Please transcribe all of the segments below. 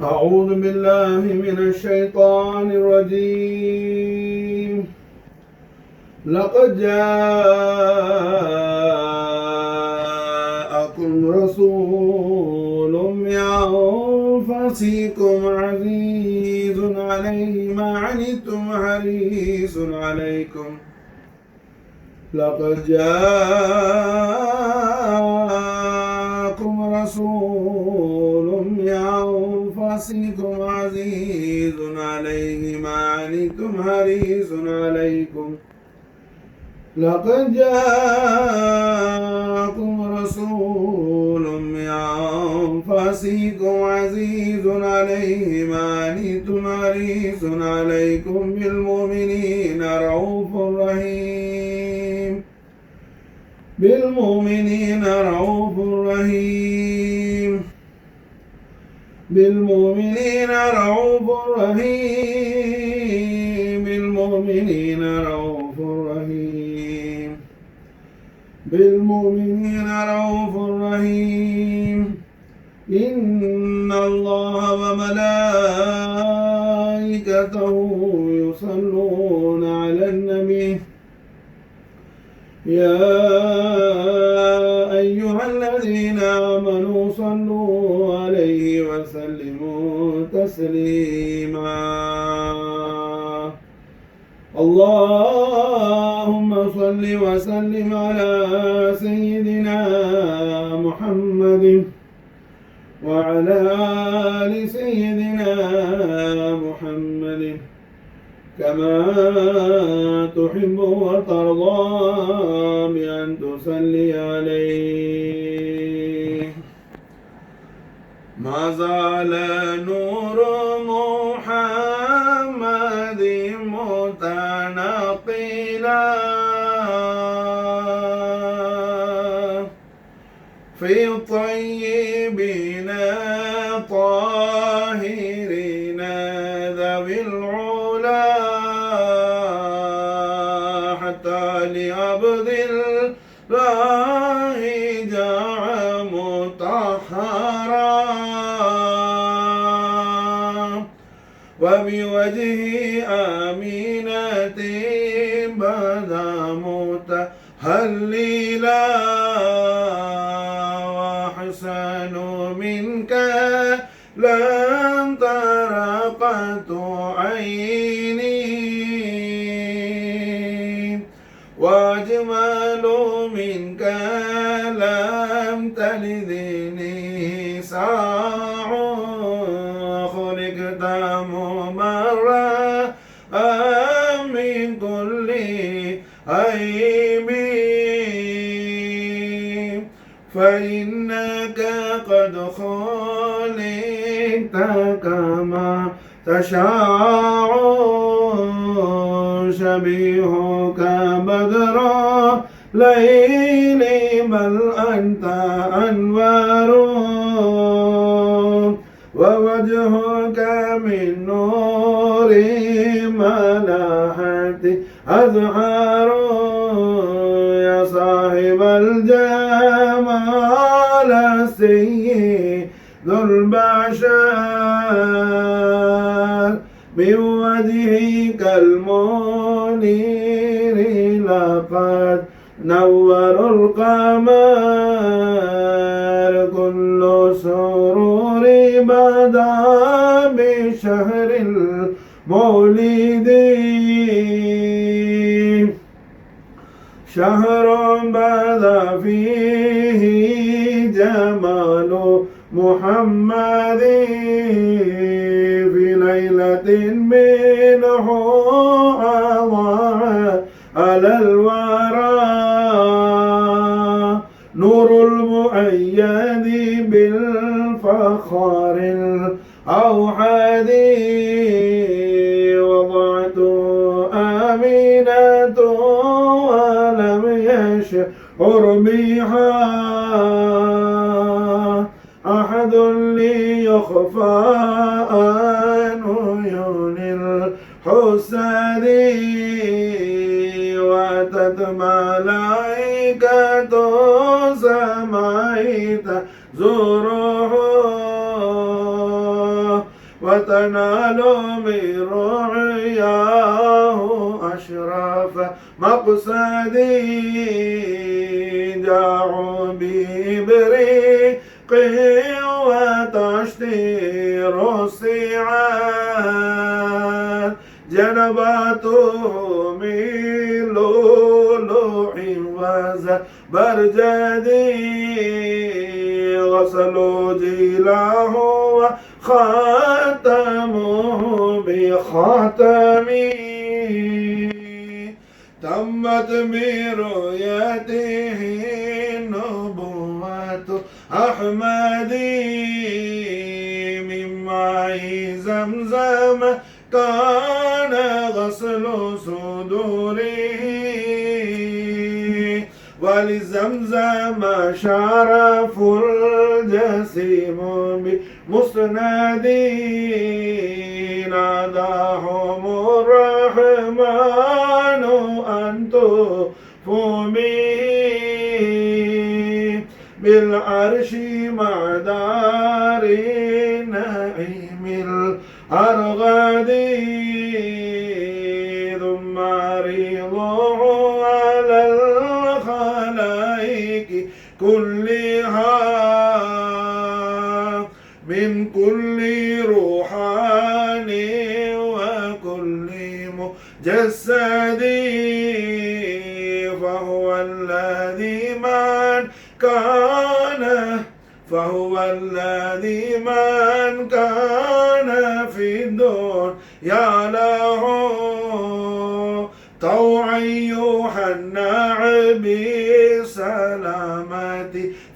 أعوذ بالله من الشيطان الرجيم. لقد جاءكم رسول من أنفسكم عزيز عليه ما عنتم حريص عليكم. لقد جاءكم رسول من أنفسكم عزيز عليه ما عنتم حريص عليكم. لقد جاءكم رسول من أنفسكم عزيز عليه ما عنتم حريص عليكم بالمؤمنين رؤوف رحيم. بالمؤمنين رؤوف رحيم. بالمؤمنين رؤوف رحيم. بالمؤمنين رؤوف رحيم. بالمؤمنين رؤوف رحيم. إن الله وملائكته يصلون على النبي يا أيها الذين آمنوا صلوا عليه وسلموا تسليما. اللهم صل وسلم على سيدنا محمد وعلى آل سيدنا محمد كما تحب وترضى بأن تصلي عليه. ما زال نور محمد متنقلا في الطيبين طاهرين ذوي العلا حتى لعبد الله جاء مطهرا وبوجه آمينة بدا متهللا وحسن منك لم ترقت عيني وأجمل منك لم تلد نساء خلقت مبرأ من كل عيب فإنك قد خلقت كما تشاء شبيهك بدر ليل بل أنت أنوار ووجهك من نور ملاحة أزهار يا صاحب الجمال السيد ذو البشر من وجهك المنير لقد نور القمر كل سرور بدا بشهر المولد شهر بدا فيه جمال محمد في ليلة منه أضاء على الورى نور المؤيد بالفخار الأوحد وضعت آمنة ولم يشعر بها أحد ليخفى عن عيون الحسد وأتت ملائكة سماء تزوره وتنال من رعياه أشرف مقصدي دعوا ببريق وتشتير الصيعان جنباته من لؤلؤ وزبرجدي غسلوا جيله وختموه بخاتمي تمت برؤيته نبوة أحمدي من ماء زمزم كان غسل صدوره ولزمزم شرف الجسيم بمسندي ناداهم الرحمن أن تطوفوا به بالعرش مع دار النعيم الأرغدي ثم رضاه على الخلائق كلها من كل روحان وكل مجسد فهو الذي من كان في الدنيا له طوعا يوحنا بالسلامة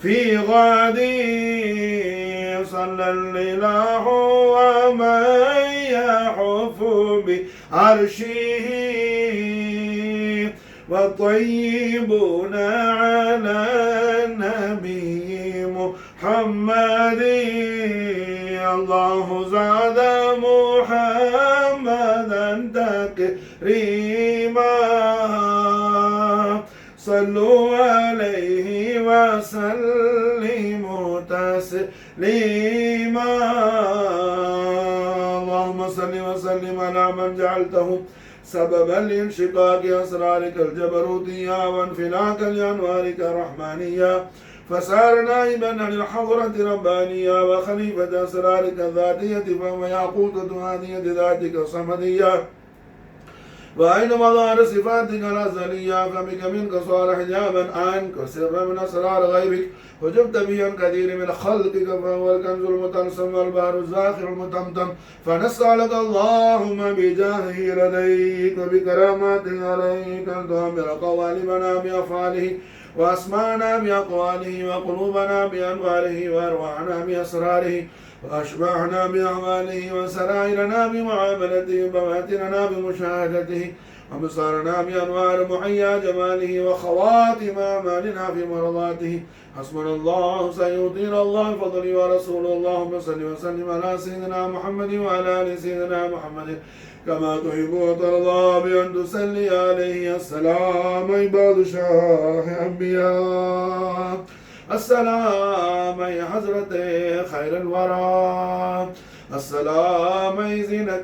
في غدي صلى الإله ومن يحف بعرشه والطيبون على النبي محمد الله زاد محمدا تكريما صلوا عليه وسلموا تسليما اللهم صل وسلم على من جعلته سببا لانشقاق أسرارك الجبروتية وانفلاك لأنوارك الرحمانية فصار نائبا عن الحضرة ربانية وخليفة أسرارك الذاتية فهو ياقوتة هذه ذاتك الصمدية وأين مظاهر صفاتك الأزلية فبك منك صار حجابا عنك وسرا من أسرار غيبك وجبت به عن كثير من خلقك فهو الكنز المتلسم والبحر الزاخر المتمتم فنسألك اللهم بجاهه لديك وبكراماته عليك أن تؤمر قوالبنا بأفعاله وأسمعنا بأقواله وقلوبنا بأنواره وأرواحنا بأسراره وأشباحنا بأعماله وسرائرنا بمعاملته وبواتننا بمشاهدته وبصارنا بأنوار محيا جماله وخواتم أعمالنا في مرضاته حسبنا الله سيؤتينا الله فضله ورسوله اللهم صل وسلم على سيدنا محمد وعلى آل سيدنا محمد كما تحب وترضى بأن تسلي عليه السلام عباد شاه أنبياء السلام يا حضرة خير الورى السلام يا زينة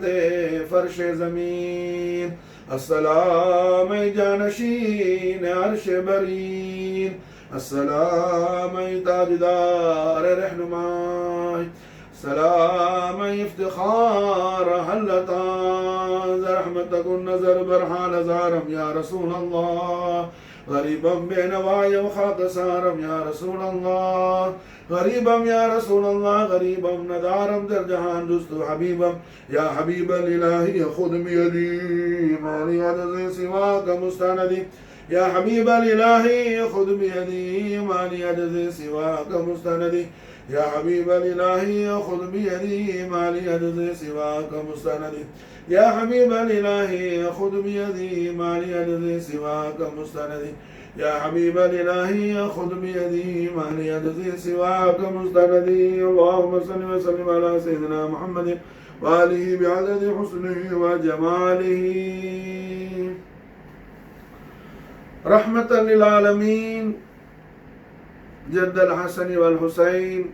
فرش زمين السلام يا جانشين عرش برين السلام يا تاجدار رحنماي السلام يا افتخار هلتان رحمتك النظر برحان زارم يا رسول الله غريبا بين واي وخاق سارم يا رسول الله غريبا يا رسول الله غريبا ندارم در جهان دست حبيبا يا حبيب الإله خذ بيدي ما لي عجز سواك مستندي يا حبيب الإله خذ بيدي ما لي عجز سواك مستندي يا حبيب الإله خذ بيدي ما لي عجز سواك مستندي يا حبيب الإله خذ بيدي ما لي عجز سواك مستندي يا حبيب الإله خذ بيدي ما لي عجز سواك مستندي اللهم صل وسلم على سيدنا محمد وآله بعدد حسنه وجماله رحمة للعالمين جد الحسن والحسين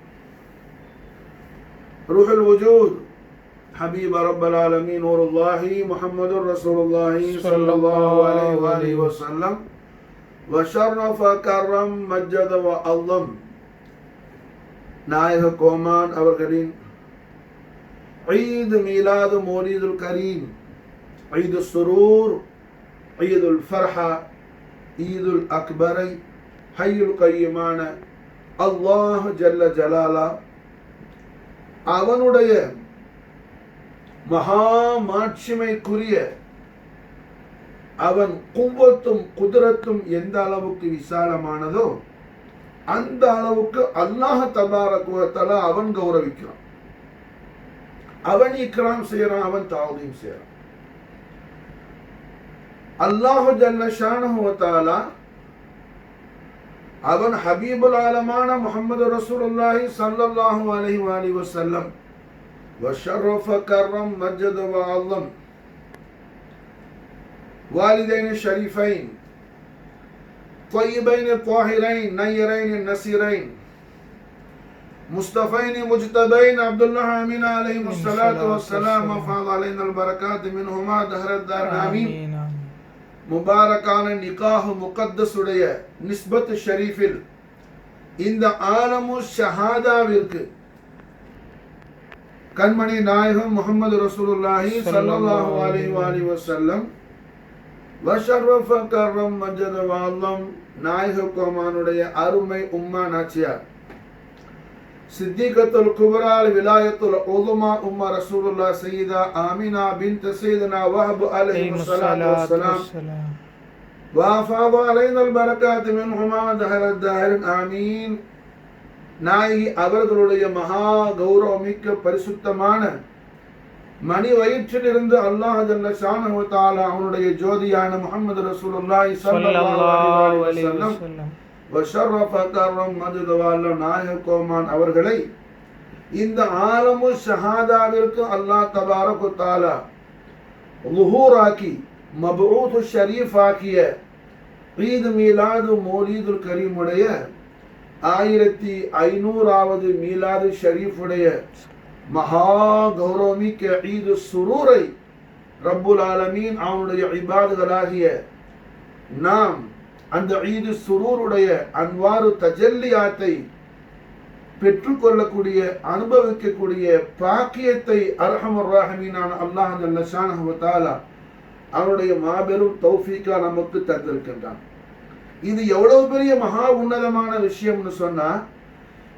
روح الوجود حبيب رب العالمين نور الله محمد رسول الله صلى الله عليه وسلم وشرف كرم مجد وعظم நாயக கோமான் அவர்களின் ஈத் மீலாது மௌலிதுல் கரீம், ஈது சுரூர், ஈதுல் ஃபர்ஹா, ஈதுல் அக்பரை ஹய்யுல் கய்யுமான அல்லாஹ் ஜல்ல ஜலாலா அவனுடைய மகா மாட்சிமைக்குரிய அவன் குவத்தும் குதிரத்தும் எந்த அளவுக்கு விசாலமானதோ அந்த அளவுக்கு அல்லாஹ் தபாரக வ தஆலா அவன் கௌரவிக்கிறான், அவன் இக்ராம் செய்யறான், அவன் தஅதீம் செய்யறான். அல்லாஹ் ஜல்ல ஷானஹு வ தஆலா அவன் ஹபீபுல் ஆலமான முஹம்மது ரசூலுல்லாஹி ஸல்லல்லாஹு அலைஹி வஸல்லம் وشرف كرم مجد وعظم والدين الشريفين طيبين الطاهرين نيرين النسيرين مصطفين مجتبين عبد الله امين عليهم الصلاه والسلام وفاض علينا البركات منهما دهر الدار امين. முபாரக்கான நிகாஹ் முகத்தஸ் உடைய நிஸ்பத் ஷரீஃபில் இந்த ஆலமு ஷஹாதாவிற்கு கண்மணி நாயகம் முஹம்மது ரசூலுல்லாஹி ஸல்லல்லாஹு அலைஹி வஸல்லம் வஷர்ரஃப கர்ரம் மஜத வஅல்லம் நாயக கோமானுடைய அருமை உம்மா நாச்சியார் சித்திகத்துல் குப்ரா விலாயத்துல் உதுமா உம்மா ரசூலுல்லாஹ் சய்யிதா ஆமினா பின்த் சய்யிதனா வஹப் அலைஹி ஸலாத்து வஸ்ஸலாம் வஃபாத அலைனல் பரகாத் மின்ஹுமா தஹர தாஹிர் ஆமீன். நாயகி அவர்களுடைய மகா கௌரவமிக்க பரிசுத்தமான மணி வயிற்றிலிருந்து அல்லாஹ் ஜல்ல ஷானஹு வ தஆலா அவனுடைய ஜோதியான முஹம்மது ரசூலுல்லாஹி ஸல்லல்லாஹு அலைஹி வஸல்லம் வஷர்ரஃப கர்ரம் மஜத வஅல்லம் நாயக கோமான் அவர்களை இந்த ஆலமு ஷஹாதாவிற்கு அல்லாஹ் தபாரக வ தஆலா லுஹூராக்கி மப்ஊத் ஷரீஃப் ஆக்கிய ஈத் மீலாது மௌலிதுல் கரீம் உடைய 1500வது மீலாது ஷரீஃபுடைய மகா கௌரவமிக்க ஈது சுரூரை ரப்புல் ஆலமீன் அவனுடைய இபாதுகளாகிய நாம் அந்த ஈது சுரூருடைய அன்வாரு தஜல்லியாத்தை பெற்றுக்கொள்ளக்கூடிய அனுபவிக்கக்கூடிய பாக்கியத்தை அர்ஹமர் ராஹிமீனான அல்லாஹ் ஜல்ல ஷானஹு வ தஆலா அவனுடைய மாபெரும் தௌஃபீக்கா நமக்கு தந்திருக்கின்றான். இது எவ்வளவு பெரிய மகா உன்னதமான விஷயம்னு சொன்னா,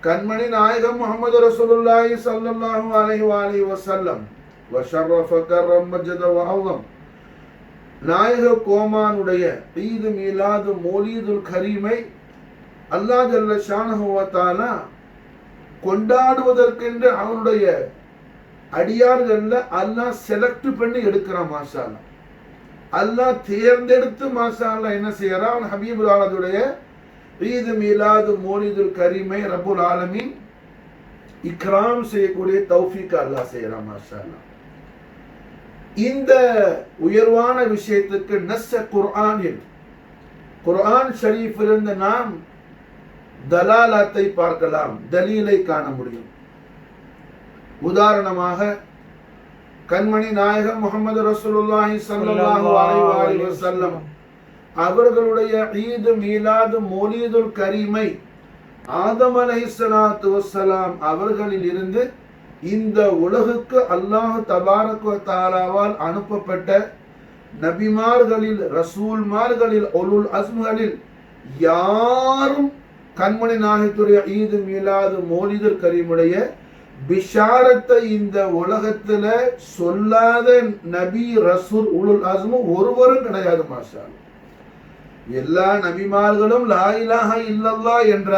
கண்மணி நாயகம் முஹம்மது ரசூலுல்லாஹி ஸல்லல்லாஹு அலைஹி வஸல்லம் வஷர்ரஃப கர்ரம் மஜத வஅல்லம் நாயக கோமானுடைய ஈத் மீலாது மௌலிதுல் கரீமை அல்லாஹ் ஜல்ல ஷானஹு வ தஆலா கொண்டாடுவதற்கென்று அவனுடைய அடியார்கள்ல அல்லாஹ் செலக்ட் பண்ணி எடுக்கிறான். மாஷா அல்லாஹ், அல்லாஹ் தேர்ந்தெடுத்து மாஷா அல்லாஹ் என்ன செய்யறான், அவன் ஹபீபுல் ஆலமுடைய ஈத் மீலாது மௌலிதுல் கரீமை ரப்புல் ஆலமீன் இக்ராம் செய்யக்கூடிய தௌஃபீக் அல்லாஹ் செய்யறான். மாஷா அல்லாஹ், இந்த உயர்வான விஷயத்துக்கு நஸ்ஸ குர்ஆனில் குர்ஆன் ஷரீஃபிலிருந்து நாம் தலாலத்தை பார்க்கலாம், தலீலை காண முடியும். உதாரணமாக கண்மணி நாயகம் முஹம்மது ரசூலுல்லாஹி ஸல்லல்லாஹு அலைஹி வஸல்லம் அவர்களுடைய ஈத் மீலாது மௌலிதுல் கரீமை ஆதம் அலைஹிஸ்ஸலாத்து வஸ்ஸலாம் அவர்களில் இருந்து இந்த உலகுக்கு அல்லாஹ் தபாரக வ தஆலாவால் அனுப்பப்பட்ட நபிமார்களில் ரசூல்மார்களில் உலுல் அஸ்ம்களில் யாரும் கண்மணி நாயகத்துடைய ஈத் மீலாது மௌலிதுல் கரீமுடைய பிஷாரத்தை இந்த உலகத்துல சொல்லாத நபி ரசூல் உலுல் அஸ்மு ஒருவரும் கிடையாது. மாஷா அல்லாஹ், எல்லா நபிமார்களும் லா இலாஹ இல்லல்லாஹ் என்ற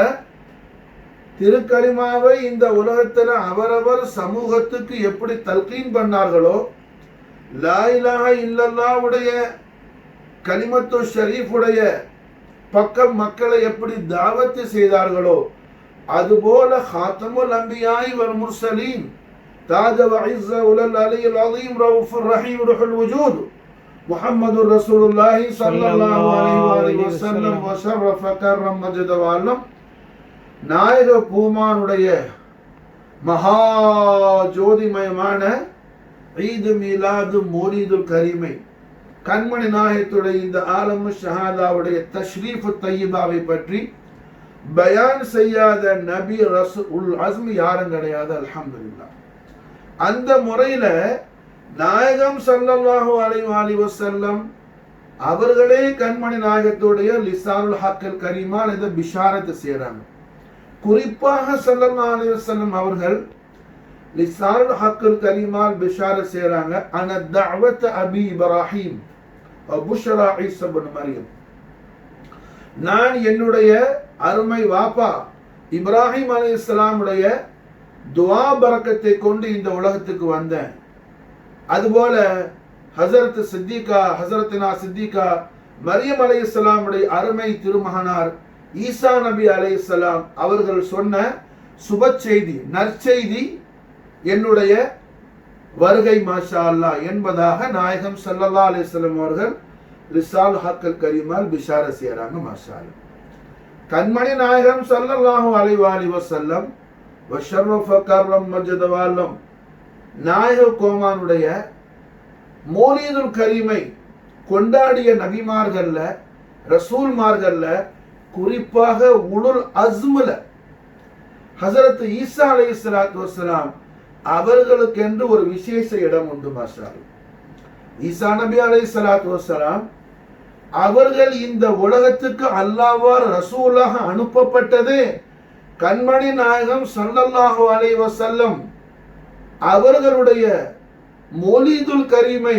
திருக்கலிமாவை இந்த உலகத்துல அவரவர் சமூகத்துக்கு எப்படி தல்கீன் பண்ணார்களோ, லா இலாஹ இல்லல்லாஹ் உடைய கலிமத்து ஷரீஃபுடைய பக்கம் மக்களை எப்படி தாவத்து செய்தார்களோ, அதுபோல ஹாத்தமுல் அன்பியாஇ வல் முர்சலீன் தாஜ வ இஸ்ஸ உலல் அலியுல் அஸீம் ரவுஃபுர் ரஹீம் ருஹுல் வஜூத் முஹம்மதுர் ரசூலுல்லாஹி ஸல்லல்லாஹு அலைஹி வஸல்லம் வ ஷர்ரஃப கர்ரம் மஜத வஅல்லம் நாயக பூமானுடைய மகா ஜோதிமயமான ஈது மீலாது மௌலிதுல் கரீமை, கண்மணி நாயகத்துடைய இந்த ஆலமு ஷஹாதாவுடைய தஷ்ரீஃபு தையிபாவை பற்றி பயான் செய்யாத நபி ரசூல் அஸ்மி யாரும் கிடையாது. அல்ஹம்துலில்லாஹ். அந்த முறையில நாயகம் ஸல்லல்லாஹு அலைஹி வஸல்லம் அவர்களே கண்மணி நாயகத்துடைய லிசானுல் ஹக்கில் கரீமால் இந்த பிஷாரத்தை செய்றாங்க. குறிப்பாக ஸல்லல்லாஹு அலைஹி வஸல்லம் அவர்கள் லிசானுல் ஹக்கில் கரீமால் பிஷாரத் செய்றாங்க. அன தஅவத் அபி இப்ராஹிம் வ புஷ்ரா ஈஸா இப்னு மரியம், நான் என்னுடைய அருமை வாப்பா இப்ராஹிம் அலைஹிஸ்ஸலாமுடைய துஆ பரக்கத்தை கொண்டு இந்த உலகத்துக்கு வந்தேன். அதுபோல ஹஸரத் சித்திகா மரியம் அலைஹிஸ்ஸலாமுடைய அருமை திருமகனார் ஈசா நபி அலைஹிஸ்ஸலாம் அவர்கள் சொன்ன சுப செய்தி, நற்செய்தி என்னுடைய வருகை மாஷா அல்லாஹ் என்பதாக நாயகம் ஸல்லல்லாஹு அலைஹி வஸல்லம் அவர்கள் ரிசால் ஹக்கல் கரீமால் பிஷார செய்றாங்க. மாஷா அல்லாஹ். கண்மணி நாயகம் ஸல்லல்லாஹு அலைஹி வஸல்லம் வஷர்ரஃப கர்ரம் மஜ்த வல்லம் நாயக கோமானுடைய மௌலிதுல் கரீமை கொண்டாடிய நபிமார்கள்ல ரசூல்மார்கள்ல குறிப்பாக உலுல் அஸ்முல ஹஸரத் ஈசா அலைஹிஸ்ஸலாத்து வஸ்ஸலாம் அவர்களுக்கு என்று ஒரு விசேஷ இடம் உண்டு. மாஷா அல்லாஹ். ஈசா நபி அலைஹிஸ்ஸலாத்து வஸ்ஸலாம் அவர்கள் இந்த உலகத்துக்கு அல்லாஹ்வால் ரசூலாக அனுப்பப்பட்டதே கண்மணி நாயகம் ஸல்லல்லாஹு அலைஹி வஸல்லம் அவர்களுடைய மௌலிதுல் கரீமை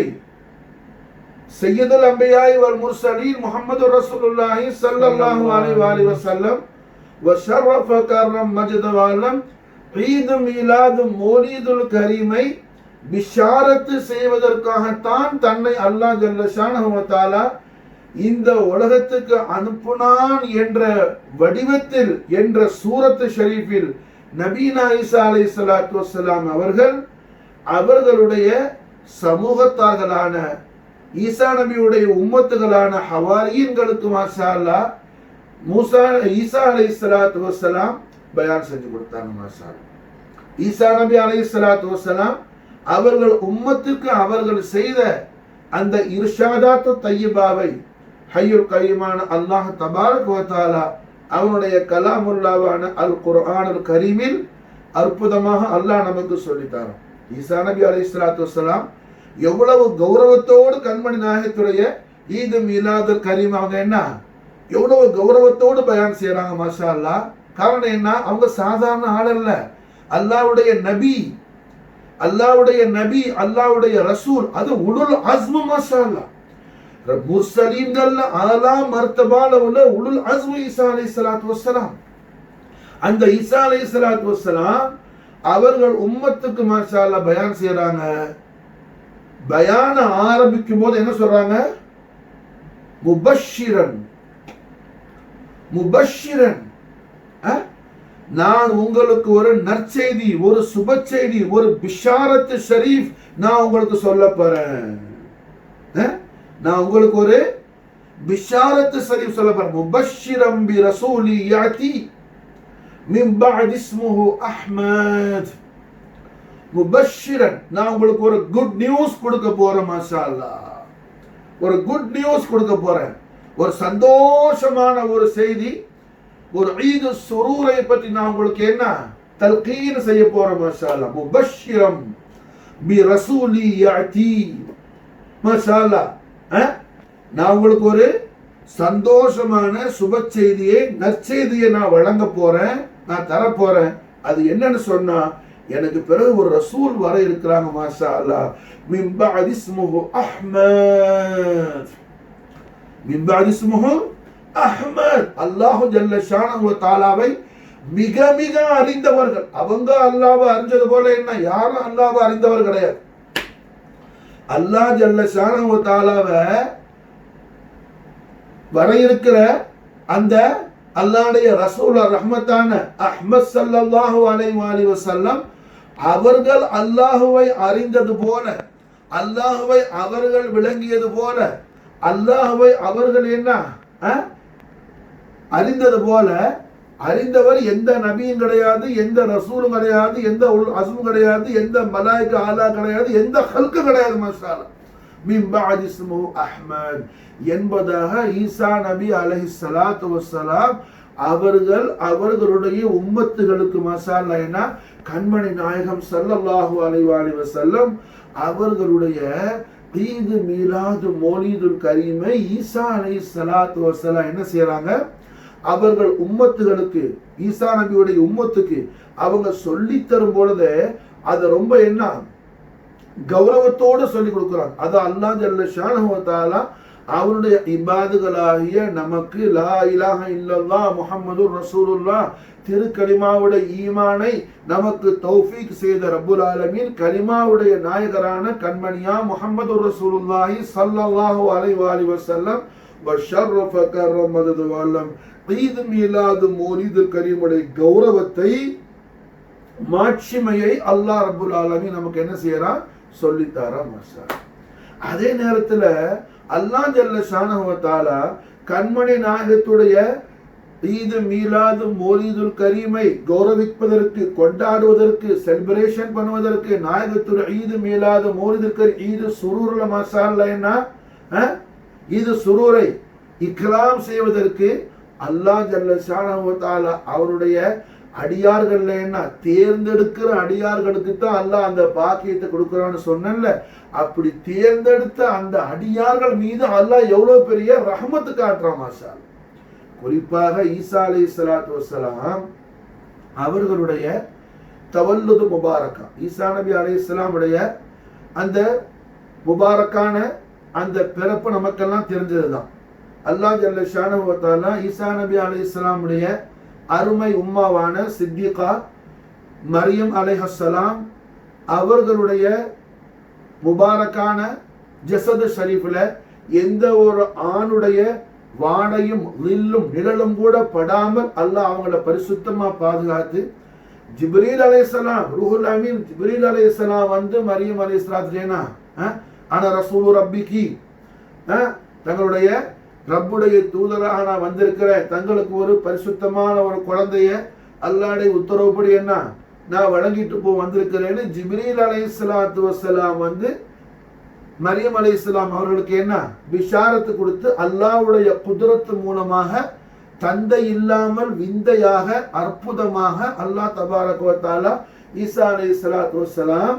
சையதுல் அம்பியாய் வல் முர்சலீன் முஹம்மது ரசூலுல்லாஹி ஸல்லல்லாஹு அலைஹி வஸல்லம் வ ஷர்ரஃப கர்ரம் மஜ்த வல்லம் ஈத் மீலாது மௌலிதுல் கரீமை பிஷாரத் செய்வதற்காகத்தான் தன்னை அல்லாஹ் ஜல்ல ஷானஹு வ தஆலா இந்த உலகத்துக்கு அனுப்புனான் என்ற வடிவத்தில் என்ற சூரத் ஷரீஃபில் நபீனா ஈசா அலைஹிஸ்ஸலாத்து வஸ்ஸலாம் அவர்கள் அவர்களுடைய சமூகத்தார்களான ஈசா நபியுடைய உம்மத்துகளான ஹவாரியன்களுக்கு மாஷா அல்லாஹ் ஈசா அலைஹிஸ்ஸலாத்து வஸ்ஸலாம் பயான் செஞ்சு கொடுத்தாங்க. மாஷா அல்லாஹ். ஈசா நபி அலைஹிஸ்ஸலாத்து வஸ்ஸலாம் அவர்கள் உம்மத்துக்கு அவர்கள் செய்த அந்த இர்ஷாதாத்து தையிபாவை ஹய்யுல் கரீமான அல்லாஹ் தபாரக் வ தஆலா அவனுடைய கலாமுல்லாவான அல் குர்ஆனுல் கரீமில் அற்புதமாக அல்லாஹ் நமக்கு சொல்லித்தார். ஈசா நபி அலைஹிஸ்ஸலாத்து வஸ்ஸலாம் எவ்வளவு கௌரவத்தோடு கண்மணி நாயகத்துடைய ஈத் மீலாதுல் கரீம் அவங்க என்ன எவ்வளவு கௌரவத்தோடு பயான் செய்யறாங்க. மாஷா அல்லாஹ். காரணம் என்ன, அவங்க சாதாரண ஆள் அல்ல. அல்லாஹ்வுடைய நபி அல்லாஹ்வுடைய ரசூல், அது உலுல் அஸ்மு. மாஷா அல்லாஹ். முர்சலீன்கள்ல ஆலா மர்தபால உள்ள உலுல் அஸ்மு ஈசா அலைஹிஸ்ஸலாத்து வஸ்ஸலாம். அந்த ஈசா அலைஹிஸ்ஸலாத்து வஸ்ஸலாம் அவர்கள் உம்மத்துக்கு மாஷா அல்லாஹ் பயான் செய்றாங்க. பயான ஆரம்பிக்கும் போது என்ன சொல்றாங்க, முபஷ்ஷிரன், நான் உங்களுக்கு ஒரு நற்செய்தி, ஒரு சுப செய்தி, ஒரு பிஷாரத் ஷரீஃப் நான் உங்களுக்கு சொல்ல போறேன். நான் உங்களுக்கு ஒரு பிஷாரத் ஷரீஃப் சொல்ல போறேன். முபஷ்ஷிரம் பி ரசூலி யாதி மின் பஅத் இஸ்முஹு அஹ்மத். முபஷ்ஷிரன், நான் உங்களுக்கு ஒரு குட் நியூஸ் கொடுக்க போறேன். மாஷா அல்லாஹ். ஒரு குட் நியூஸ் கொடுக்க போறேன், ஒரு சந்தோஷமான ஒரு செய்தி, ஒரு ஈது சுரூரை பற்றி நான் உங்களுக்கு என்ன தல்கீன் செய்ய போறேன். மாஷா அல்லாஹ். முபஷ்ஷிரம் பி ரசூலி யாதி. மாஷா அல்லாஹ். நான் உங்களுக்கு ஒரு சந்தோஷமான சுப செய்தியை, நற்செய்தியை நான் வழங்க போறேன், நான் தர போறேன். அது என்னன்னு சொன்னா, எனக்கு பிறகு ஒரு ரசூல் வர இருக்கிறாங்க. மாஷா அல்லாஹ். மின் பஅத் இஸ்முஹு அஹ்மத். மின் பஅத் இஸ்முஹு அஹ்மத். அல்லாஹ் ஜல்ல ஷானஹு வ தஆலாவை மிக மிக அறிந்தவர்கள். அவங்க அல்லாஹ்வை அறிஞ்சது போல என்ன யாரும் அல்லாஹ்வை அறிந்தவர் கிடையாது. அல்லாஹ் ஜல்ல ஷானஹு வ தஆலாவை வர இருக்கிற அந்த அல்லாஹ்வுடைய ரசூல் ரஹ்மத்தான அஹ்மத் ஸல்லல்லாஹு அலைஹி வஸல்லம் அவர்கள் அல்லாஹ்வை அறிந்தது போல, அல்லாஹ்வை அவர்கள் விளங்கியது போல, அல்லாஹ்வை அவர்கள் என்ன அறிந்தது போல அறிந்தவர் எந்த நபியும் கிடையாது, எந்த ரசூலும் கிடையாது, எந்த அசும் கிடையாது, எந்த மலாய்க்கு ஆலா கிடையாது, எந்த ஹல்கு கிடையாது. மஷாலா மின் பஅத் இஸ்முஹு அஹ்மத் என்பதாக ஈசா நபி அலைஹிஸ்ஸலாத்து வஸ்ஸலாம் அவர்களுடைய உம்மத்துகளுக்கு மசாலா என்ன கண்மணி நாயகம் ஸல்லல்லாஹு அலைஹி வஸல்லம் அவர்களுடைய ஈத் மீலாது மௌலிதுல் கரீமை ஈசா அலைஹிஸ்ஸலாத்து வஸ்ஸலாம் என்ன செய்யறாங்க, அவர்கள் உம்மத்துகளுக்கு ஈசா நபியுடைய உம்மத்துக்கு அவங்க சொல்லி தரும் பொழுது அதை ரொம்ப என்ன கௌரவத்தோடு சொல்லி கொடுக்குறாங்க. அது அல்லாஹ் ஜல்ல ஷானஹு வ தஆலா அவருடைய இபாதுகளாகிய நமக்கு லா இலாஹ இல்லல்லாஹ் முஹம்மதுர் ரசூலுல்லாஹ் திருக்கலிமாவுடைய ஈமானை நமக்கு தௌஃபீக் செய்த ரப்புல் ஆலமீன் கலிமாவுடைய நாயகரான கண்மணியா முஹம்மதுர் ரசூலுல்லாஹி ஸல்லல்லாஹு அலைஹி வஸல்லம் வஷர்ரஃப கர்ரமது வல்லம் ஈத் மீலாது மௌலிதுல் கரீமுடைய கௌரவத்தை மாட்சிமையை அல்லாஹ் ரப்புல் ஆலமீன் நமக்கு என்ன செய்யறான் சொல்லித்தாரா. மாஷாஅல்லாஹ். அதே நேரத்துல அல்லாஹ் ஜல்ல ஷானஹு வ தஆலா கண்மணி நாயகத்துடைய ஈத் மீலாது மௌலிதுல் கரீமை கௌரவிப்பதற்கு, கொண்டாடுவதற்கு, செலிப்ரேஷன் பண்ணுவதற்கு நாயகத்துடைய ஈத் மீலாது மௌலிதுல் கரீம் ஈத் சுரூர்ல மசாலா என்ன ஈத் சுரூரை இக்ராம் செய்வதற்கு அல்லாஹ் ஜல்ல ஷானஹு வ தஆலா அவருடைய அடியார்கள் என்ன தேர்ந்தெடுக்கிற அடியார்களுக்கு தான் அல்லாஹ் அந்த பாக்கியத்தை கொடுக்குறான்னு சொன்னேன்ல. அப்படி தேர்ந்தெடுத்த அந்த அடியார்கள் மீது அல்லாஹ் எவ்வளவு பெரிய ரஹ்மத்து காட்டுறான். மாஷா அல்லாஹ். குறிப்பாக ஈசா அலைஹிஸ்ஸலாத்து வஸ்ஸலாம் அவர்களுடைய தவல்லுது முபாரக்கா, ஈசா நபி அலைஹிஸ்ஸலாமுடைய அந்த முபாரக்கான அந்த பிறப்பு நமக்கெல்லாம் தெரிஞ்சதுதான். அல்லாஹ் ஜல்ல ஷானஹு வ தஆலா ஈசா நபி அலைஹிஸ்ஸலாமுடைய அருமை உம்மாவான சித்திகா மரியம் அலைஹிஸ்ஸலாம் அவர்களுடைய முபாரக்கான ஜஸது ஷரீஃப்ல எந்த ஒரு ஆணுடைய வாடையும் லில்லும் நிழலும் கூட படாமல் அல்லாஹ் அவங்கள பரிசுத்தமா பாதுகாத்து ஜிப்ரீல் அலைஹிஸ்ஸலாம் ரூஹுல் அமீன் ஜிப்ரீல் அலைஹிஸ்ஸலாம் வந்து மரியம் அலைஹிஸ்ஸலாத்துனா அன ரசூலு ரப்பிகி தங்களுடைய ரப்புடைய தூதராக நான் வந்திருக்கிறேன், தங்களுக்கு ஒரு பரிசுத்தமான ஒரு குழந்தைய அல்லாஹ்வுடைய உத்தரவுப்படி என்ன நான் வழங்கிட்டு வந்திருக்கிறேன்னு ஜிப்ரீல் அலைஹிஸ்ஸலாத்து வஸ்ஸலாம் வந்து மரியம் அலைஹிஸ்ஸலாம் அவர்களுக்கு என்ன பிஷாரத்து கொடுத்து அல்லாஹ்வுடைய குத்ரத் மூலமாக தந்தை இல்லாமல் விந்தையாக அற்புதமாக அல்லாஹ் தபாரக வ தஆலா ஈசா அலைஹிஸ்ஸலாத்து வஸ்ஸலாம்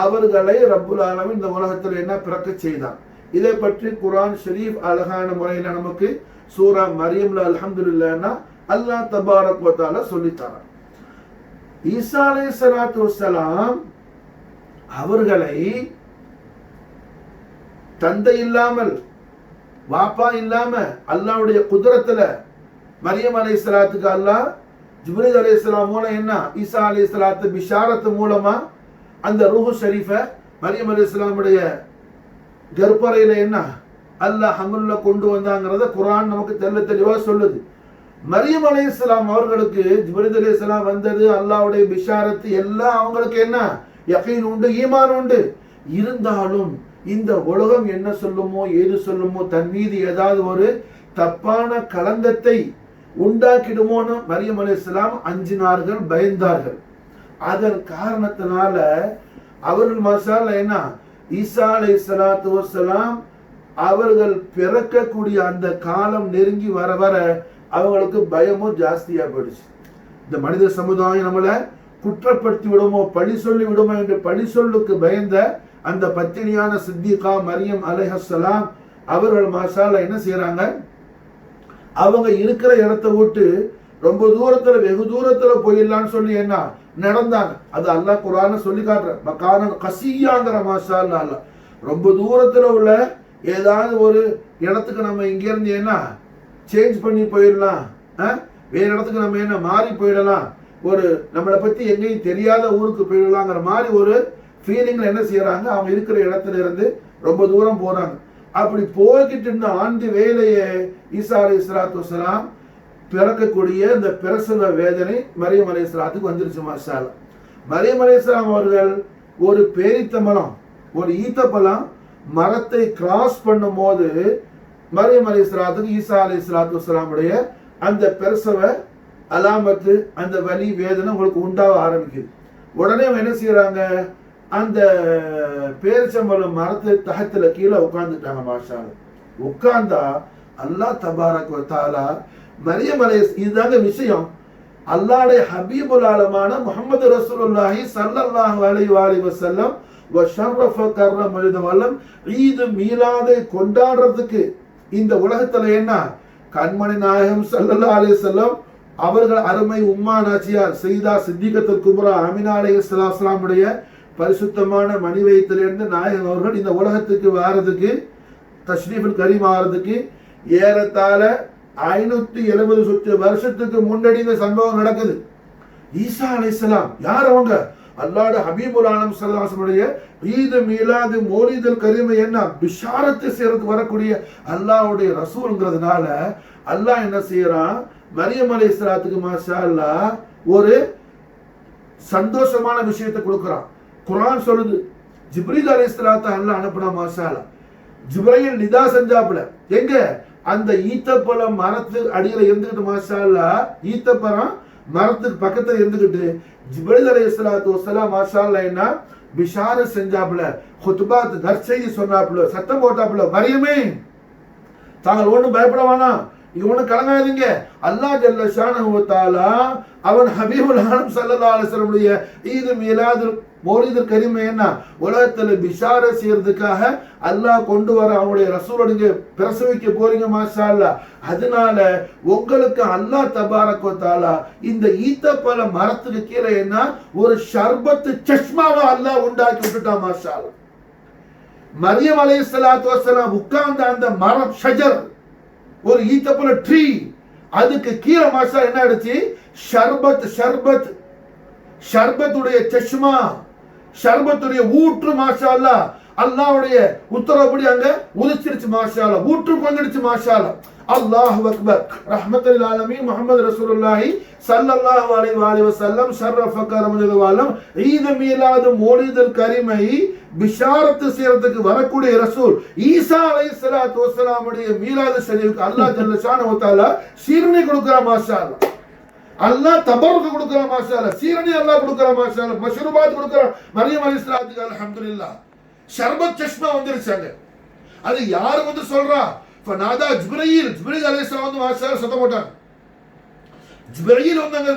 அவர்களை ரப்புல் ஆலமீன் இந்த உலகத்தில் என்ன பிறக்க செய்தான். இதை பற்றி குர்ஆன் ஷரீஃப் அழகான முறையில் நமக்கு சூரா மரியம்ல அல்ஹம்துலில்லாஹ்னா அல்லாஹ் தபாரக வ தஆலா சொல்லித்தாரான். ஈசா அலைஹிஸ்ஸலாத்து வஸ்ஸலாம் அவர்களை தந்தை இல்லாமல் வாப்பா இல்லாம அல்லாஹ்வுடைய குத்ரத்துல மரியம் அலைஹிஸ்ஸலாத்துக்கு அல்லாஹ் ஜிப்ரீல் அலைஹிஸ்ஸலாம் மூலம் என்ன ஈசா அலைஹிஸ்ஸலாத்து பிஷாரத் மூலமா அந்த ரூஹு ஷரீஃபை மரியம் அலைஹிஸ்ஸலாமுடைய கர்ப்பறையில என்ன அல்லாஹ் ஹம்ல கொண்டு வந்தாங்கிறத குர்ஆன் நமக்கு தெளிவா சொல்லுது. மரியம் அலைஹிஸ்ஸலாம் அவர்களுக்கு ஜிப்ரீல் அலைஹிஸ்ஸலாம் வந்தது அல்லாஹ்வுடைய பிஷாரத் எல்லாம் அவங்களுக்கு என்ன யகீன் உண்டு, ஈமான் உண்டு. இருந்தாலும் இந்த உலகம் என்ன சொல்லுமோ ஏது சொல்லுமோ தன் மீது ஏதாவது ஒரு தப்பான களங்கத்தை உண்டாக்கிடுமோன்னு மரியம் அலைஹிஸ்ஸலாம் அஞ்சினார்கள், பயந்தார்கள். அதன் காரணத்தினால அவர்கள் மசாலா என்ன ஈசா அலைஹிஸ்ஸலாத்து வஸ்ஸலாம் அவர்கள் பிறக்கக்கூடிய அந்த காலம் நெருங்கி வர வர அவங்களுக்கு பயமும் ஜாஸ்தியா போயிடுச்சு. இந்த மனித சமுதாயம் நம்மளை குற்றப்படுத்தி விடுமோ பழி சொல்லி விடுமோ என்று பழி சொல்லுக்கு பயந்த அந்த பத்தினியான சித்திகா மரியம் அலைஹிஸ்ஸலாம் அவர்கள் மசாலா என்ன செய்யறாங்க, அவங்க இருக்கிற இடத்தை விட்டு ரொம்ப தூரத்துல வெகு தூரத்துல போயிடலான்னு சொல்லி என்ன நடந்தாங்க. அது அல்லாஹ் குர்ஆன்ல சொல்லி காட்டுற மகானன் கசியாங்கிற மாஷாஅல்லாஹ் அல்லாஹ் ரொம்ப தூரத்துல உள்ள ஏதாவது ஒரு இடத்துக்கு நம்ம இங்க இருந்து என்ன சேஞ்ச் பண்ணி போயிடலாம், வேற இடத்துக்கு நம்ம என்ன மாறி போயிடலாம், ஒரு நம்மளை பத்தி எங்கேயும் தெரியாத ஊருக்கு போயிடலாங்கிற மாதிரி ஒரு ஃபீலிங்ல என்ன செய்யறாங்க, அவங்க இருக்கிற இடத்துல இருந்து ரொம்ப தூரம் போறாங்க. அப்படி போய்கிட்டு இருந்த ஆண்டு வேலையை ஈசா அலைஹிஸ்ஸலாத்து வஸ்ஸலாம் பிறக்கக்கூடிய இந்த பிரசவ வேதனை மரியம் அலைஹிஸ்ஸலாத்துக்கு வந்துருச்சு. மாஷாஅல்லாஹ். மரியம் அலைஹிஸ்ஸலாம் அவர்கள் ஒரு பேரித்தம்பழம் ஒரு ஈத்தப்பழம் மரத்தை கிராஸ் பண்ணும் போது மரியம் அலைஹிஸ்ஸலாத்துக்கு ஈசா அலைஹிஸ்ஸலாத்து வஸ்ஸலாமுடைய அந்த பிரசவ அலாமத்து, அந்த வலி வேதனை உங்களுக்கு உண்டாக ஆரம்பிக்குது. உடனே அவங்க என்ன செய்யறாங்க, அந்த பேரிச்சம்பழம் மரத்து தகத்துல கீழே உட்கார்ந்துட்டாங்க. மாஷா உட்கார்ந்தா அல்லாஹ் தபாரக் வ தஆலா மரியம் இதுதாங்க விஷயம். அல்லாஹ்வுடைய ஹபீபுல் ஆலமான முஹம்மது ரசூலுல்லாஹி ஸல்லல்லாஹு அலைஹி வஸல்லம் வ ஷர்ரஃப கர்ரம வல்லம் ஈத் மீலாதை கொண்டாடுறதுக்கு இந்த உலகத்துல என்ன கண்மணி நாயகம் ஸல்லல்லாஹு அலைஹி வஸல்லம் அவர்கள் அருமை உம்மா நாச்சியார் சையதா சித்திகத்துல் குப்ரா ஆமினா அலைஹிஸ்ஸலாம் உடைய பரிசுத்தமான மணி வயிற்றிலிருந்து நாயகம் அவர்கள் இந்த உலகத்துக்கு வாரதுக்கு தஷ்ரீஃபுல் கரீம் ஆகிறதுக்கு ஏறத்தாழ 570 வருஷத்துக்கு முன்னாடி இந்த சம்பவம் நடக்குது. ஈசா அலைஹிஸ்ஸலாம் யார்? அவங்க அல்லாஹ்வுடைய ஹபீபுல் ஆலம் ஸல்லல்லாஹு அலைஹி வஸல்லம் ஈத் மீலாது மௌலிதுல் கரீம் என்ன பிஷாரத்து செய்யறதுக்கு வரக்கூடிய அல்லாஹ்வுடைய ரசூல்ங்கிறதுனால அல்லாஹ் என்ன செய்யறான், மரியம் அலைஹிஸ்ஸலாத்துக்கு மாஷா அல்லாஹ் ஒரு சந்தோஷமான விஷயத்தை கொடுக்குறான். குர்ஆன் சொல்லுது, ஜிப்ரீல் அலைஹிஸ்ஸலாத்தை அல்லாஹ் அனுப்புனா. மாஷா அல்லாஹ் ஜிப்ரீல் நிதா செஞ்சாப்புல எங்க அந்த ஈத்தப்பழம் மரத்து அடியில இருந்துகிட்டு, மாஷா அல்லாஹ் ஈத்தப்பழம் மரத்துக்கு பக்கத்துல இருந்துகிட்டு ஜிப்ரீல் அலைஹிஸ்ஸலாத்து வஸ்ஸலாம் மாஷா அல்லாஹ் என்ன பிஷாரத் செஞ்சாப்புல, குத்பாத் நற்செய்தி சொன்னாப்புல, சத்தம் போட்டாப்புல, மரியமே தாங்கள் ஒண்ணும் பயப்பட வேணாம், நீங்க ஒண்ணு கலங்காதீங்க. அல்லாஹ் ஜல்ல ஷானஹு வ தஆலா அவன் ஹபீபுல் ஆலம் ஸல்லல்லாஹு அலைஹி வஸல்லம் உடைய ஈத் மீலாது மௌலிதுல் கரீம் என்ன உலகத்துல பிஷாரத் செய்யறதுக்காக அல்லாஹ் கொண்டு வர அவனுடைய ரசூலை நீங்க பிரசவிக்க போறீங்க. மாஷா அல்லாஹ் அதனால உங்களுக்கு அல்லாஹ் தபாரக் வ தஆலா இந்த ஈத்தப்பழ மரத்துக்கு கீழே என்ன ஒரு ஷர்பத் சஷ்மாவை அல்லாஹ் உண்டாக்கி விட்டுட்டான். மாஷா அல்லாஹ் மரியம் அலைஹிஸ்ஸலாத்து வஸ்ஸலாம் உட்கார்ந்த அந்த மரம் ஷஜர் ஒரு ஈத்தப்பழ ட்ரீ, அதுக்கு கீழே மாஷா என்ன ஆயிடுச்சு, ஷர்பத்துடைய சஷ்மா, ஷர்பத்துடைய ஊற்று. மாஷா அல்லாஹ் அல்லாஹ்வுடைய உத்தரவுப்படி அங்க உதிச்சிருச்சு. மாஷா அல்லாஹ் ஊற்று பங்கிடுச்சு. மாஷா அல்லாஹ் அல்லாஹு அக்பர். ரஹ்மத்துல் ஆலமீன் முஹம்மது ரசூலுல்லாஹி ஸல்லல்லாஹு அலைஹி வஸல்லம் ஷர்ரஃப கரமல் வல்லம் ஈத் மீலாது மௌலிதுல் கரீமை பிஷாரத் செய்யறதுக்கு வரக்கூடிய ரசூல் ஈசா அலைஹிஸ்ஸலாத்து வஸ்ஸலாம் உடைய மீலாது ஷரீஃப்க்கு அல்லாஹ் ஜல்ல ஷானஹு வ தஆலா சீரணி கொடுக்கிறான். மாஷா அல்லாஹ் அல்லாஹ் தபருக்கு கொடுக்கிறான். மாஷா அல்லாஹ் சீரணி அல்லாஹ் கொடுக்கிறான். மாஷா அல்லாஹ் மஷ்ரூபாத் கொடுக்கிறான். மரியம் அலைஹிஸ்ஸலாத்துக்கு அல்ஹம்துலில்லாஹ் ஷர்பத் சஷ்மா வந்துருச்சாங்க. அது யார் வந்து சொல்றா, ஃபனாதா ஜிப்ரீல் அலைஹிஸ்ஸலாம் வந்து மாஷா அல்லாஹ் சத்தம் போட்டாங்க. ஜிப்ரீல் வந்தாங்க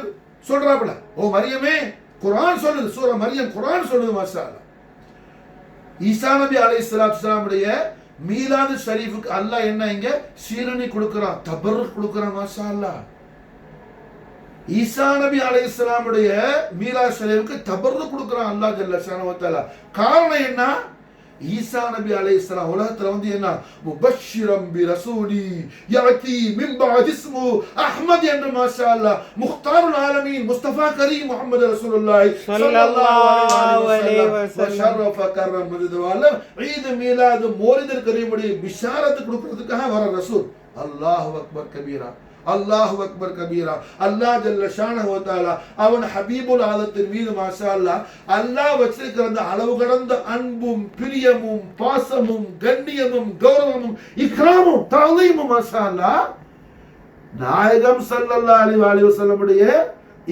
சொல்றாப்ல, ஓ மரியமே குர்ஆன் சொல்லுது, சூரா மரியம் குர்ஆன் சொல்லுது. மாஷா அல்லாஹ் ஈசா நபி அலைஹிஸ்ஸலாத்து வஸலாம் உடைய மீலாது ஷரீஃப்க்கு அல்லாஹ் என்ன இங்க சீரணி கொடுக்கிறான், தபருக்கு கொடுக்கிறான். மாஷா அல்லாஹ் ஈசா நபி அலைஹிஸ்ஸலாம் உடைய மீலாது ஷரீஃப்க்கு தபருக்கு கொடுக்கிறான் அல்லாஹ் ஜல்ல ஷானஹு வ தஆலா. காரணம் என்ன, ஈசா நபி அலைஹிஸ்ஸலாம் உலகத்துல வந்து என்ன முபஷ்ஷிரம் பி ரசூலி யாதி மின் பஅத் இஸ்மு அஹ்மத் என்று. மாஷா அல்லாஹ் முக்தாருல் ஆலமீன் முஸ்தபா கரீம் முஹம்மது ரசூலுல்லாஹி ஸல்லல்லாஹு அலைஹி வஸல்லம் ஷர்ரஃப கர்ரம வல்லம் ஈத் மீலாது மௌலிதுல் கரீம் உடைய பிஷாரத் கொடுக்கிறதுக்காக வர ரசூல். அல்லாஹு அக்பர் கபீரா, அல்லாஹு அக்பர் கபீரா. அல்லாஹ் ஜல்ல ஷானஹு வ தஆலா அவன் ஹபீபுல் ஆலத்தின் மீது மாஷா அல்லாஹ் அல்லாஹ் வச்சிருக்கிற அந்த அளவு கடந்த அன்பும் பிரியமும் பாசமும் கண்ணியமும் கௌரவமும் இக்ராமும் தஅலீமும் மாஷா அல்லாஹ் நாயகம் ஸல்லல்லாஹு அலைஹி வஸல்லம் உடைய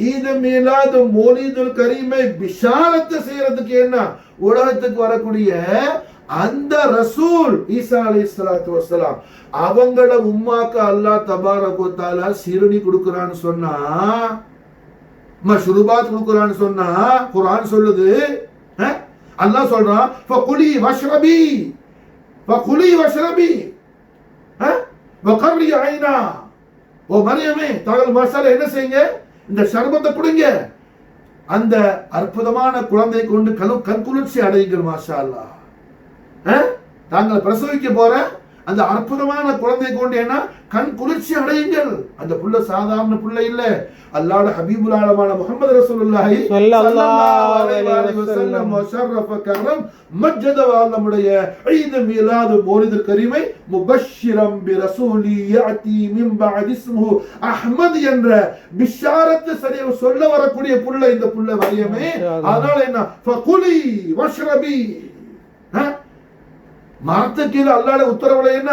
ஈத் மீலாது மௌலிதுல் கரீமை பிஷாரத் செய்யறதுக்கு என்ன உலகத்துக்கு வரக்கூடிய அந்த ரசூல் ஈசா அலைஹிஸ்ஸலாத்து வஸ்ஸலாம் அவங்கள உம்மாக்கு அல்லாஹ் தபாரக் வ தஆலா சீரணி கொடுக்கறான்னு சொன்னா, மஷ்ரூபாத் கொடுக்கறான்னு சொன்னா குர்ஆன் சொல்லுது. அல்லாஹ் சொல்றான் ஃபகுலி வஷ்ரபி வகர்ரி ஐனா. ஓ மரியமே தாங்கள் மசாலா என்ன செய்யுங்க, இந்த ஷர்பத்தை குடிங்க, அந்த அற்புதமான குழந்தை கொண்டு கண் குளிர்ச்சி அடையுங்க. மாஷா அல்லாஹ் தாங்கள் பிரசவிக்க போற அந்த அற்புதமான குழந்தை கொண்டு என்ன கண் குளிர்ச்சி அடையுங்கள். அந்த புள்ள சாதாரண புள்ள இல்ல, அல்லாஹ்வுடைய ஹபீபுல் ஆலமான முஹம்மது ரசூலுல்லாஹி ஸல்லல்லாஹு அலைஹி வஸல்லம் ஷர்ரஃப கரம் மஜ்ஜத நம்முடைய ஈத் மீலாது மௌலிதுல் கரீமை முபஷ்ஷிரம் பி ரசூலி யாதி மின் பஅத் இஸ்முஹு அஹ்மத் என்ற பிஷாரத் சரியா சொல்ல வரக்கூடிய புள்ள இந்த புள்ள மரியமே. அதனால என்ன ஃபகுலி வஷ்ரபி, மரத்துக்கு அல்லாஹ்வுடைய உத்தரவுல என்ன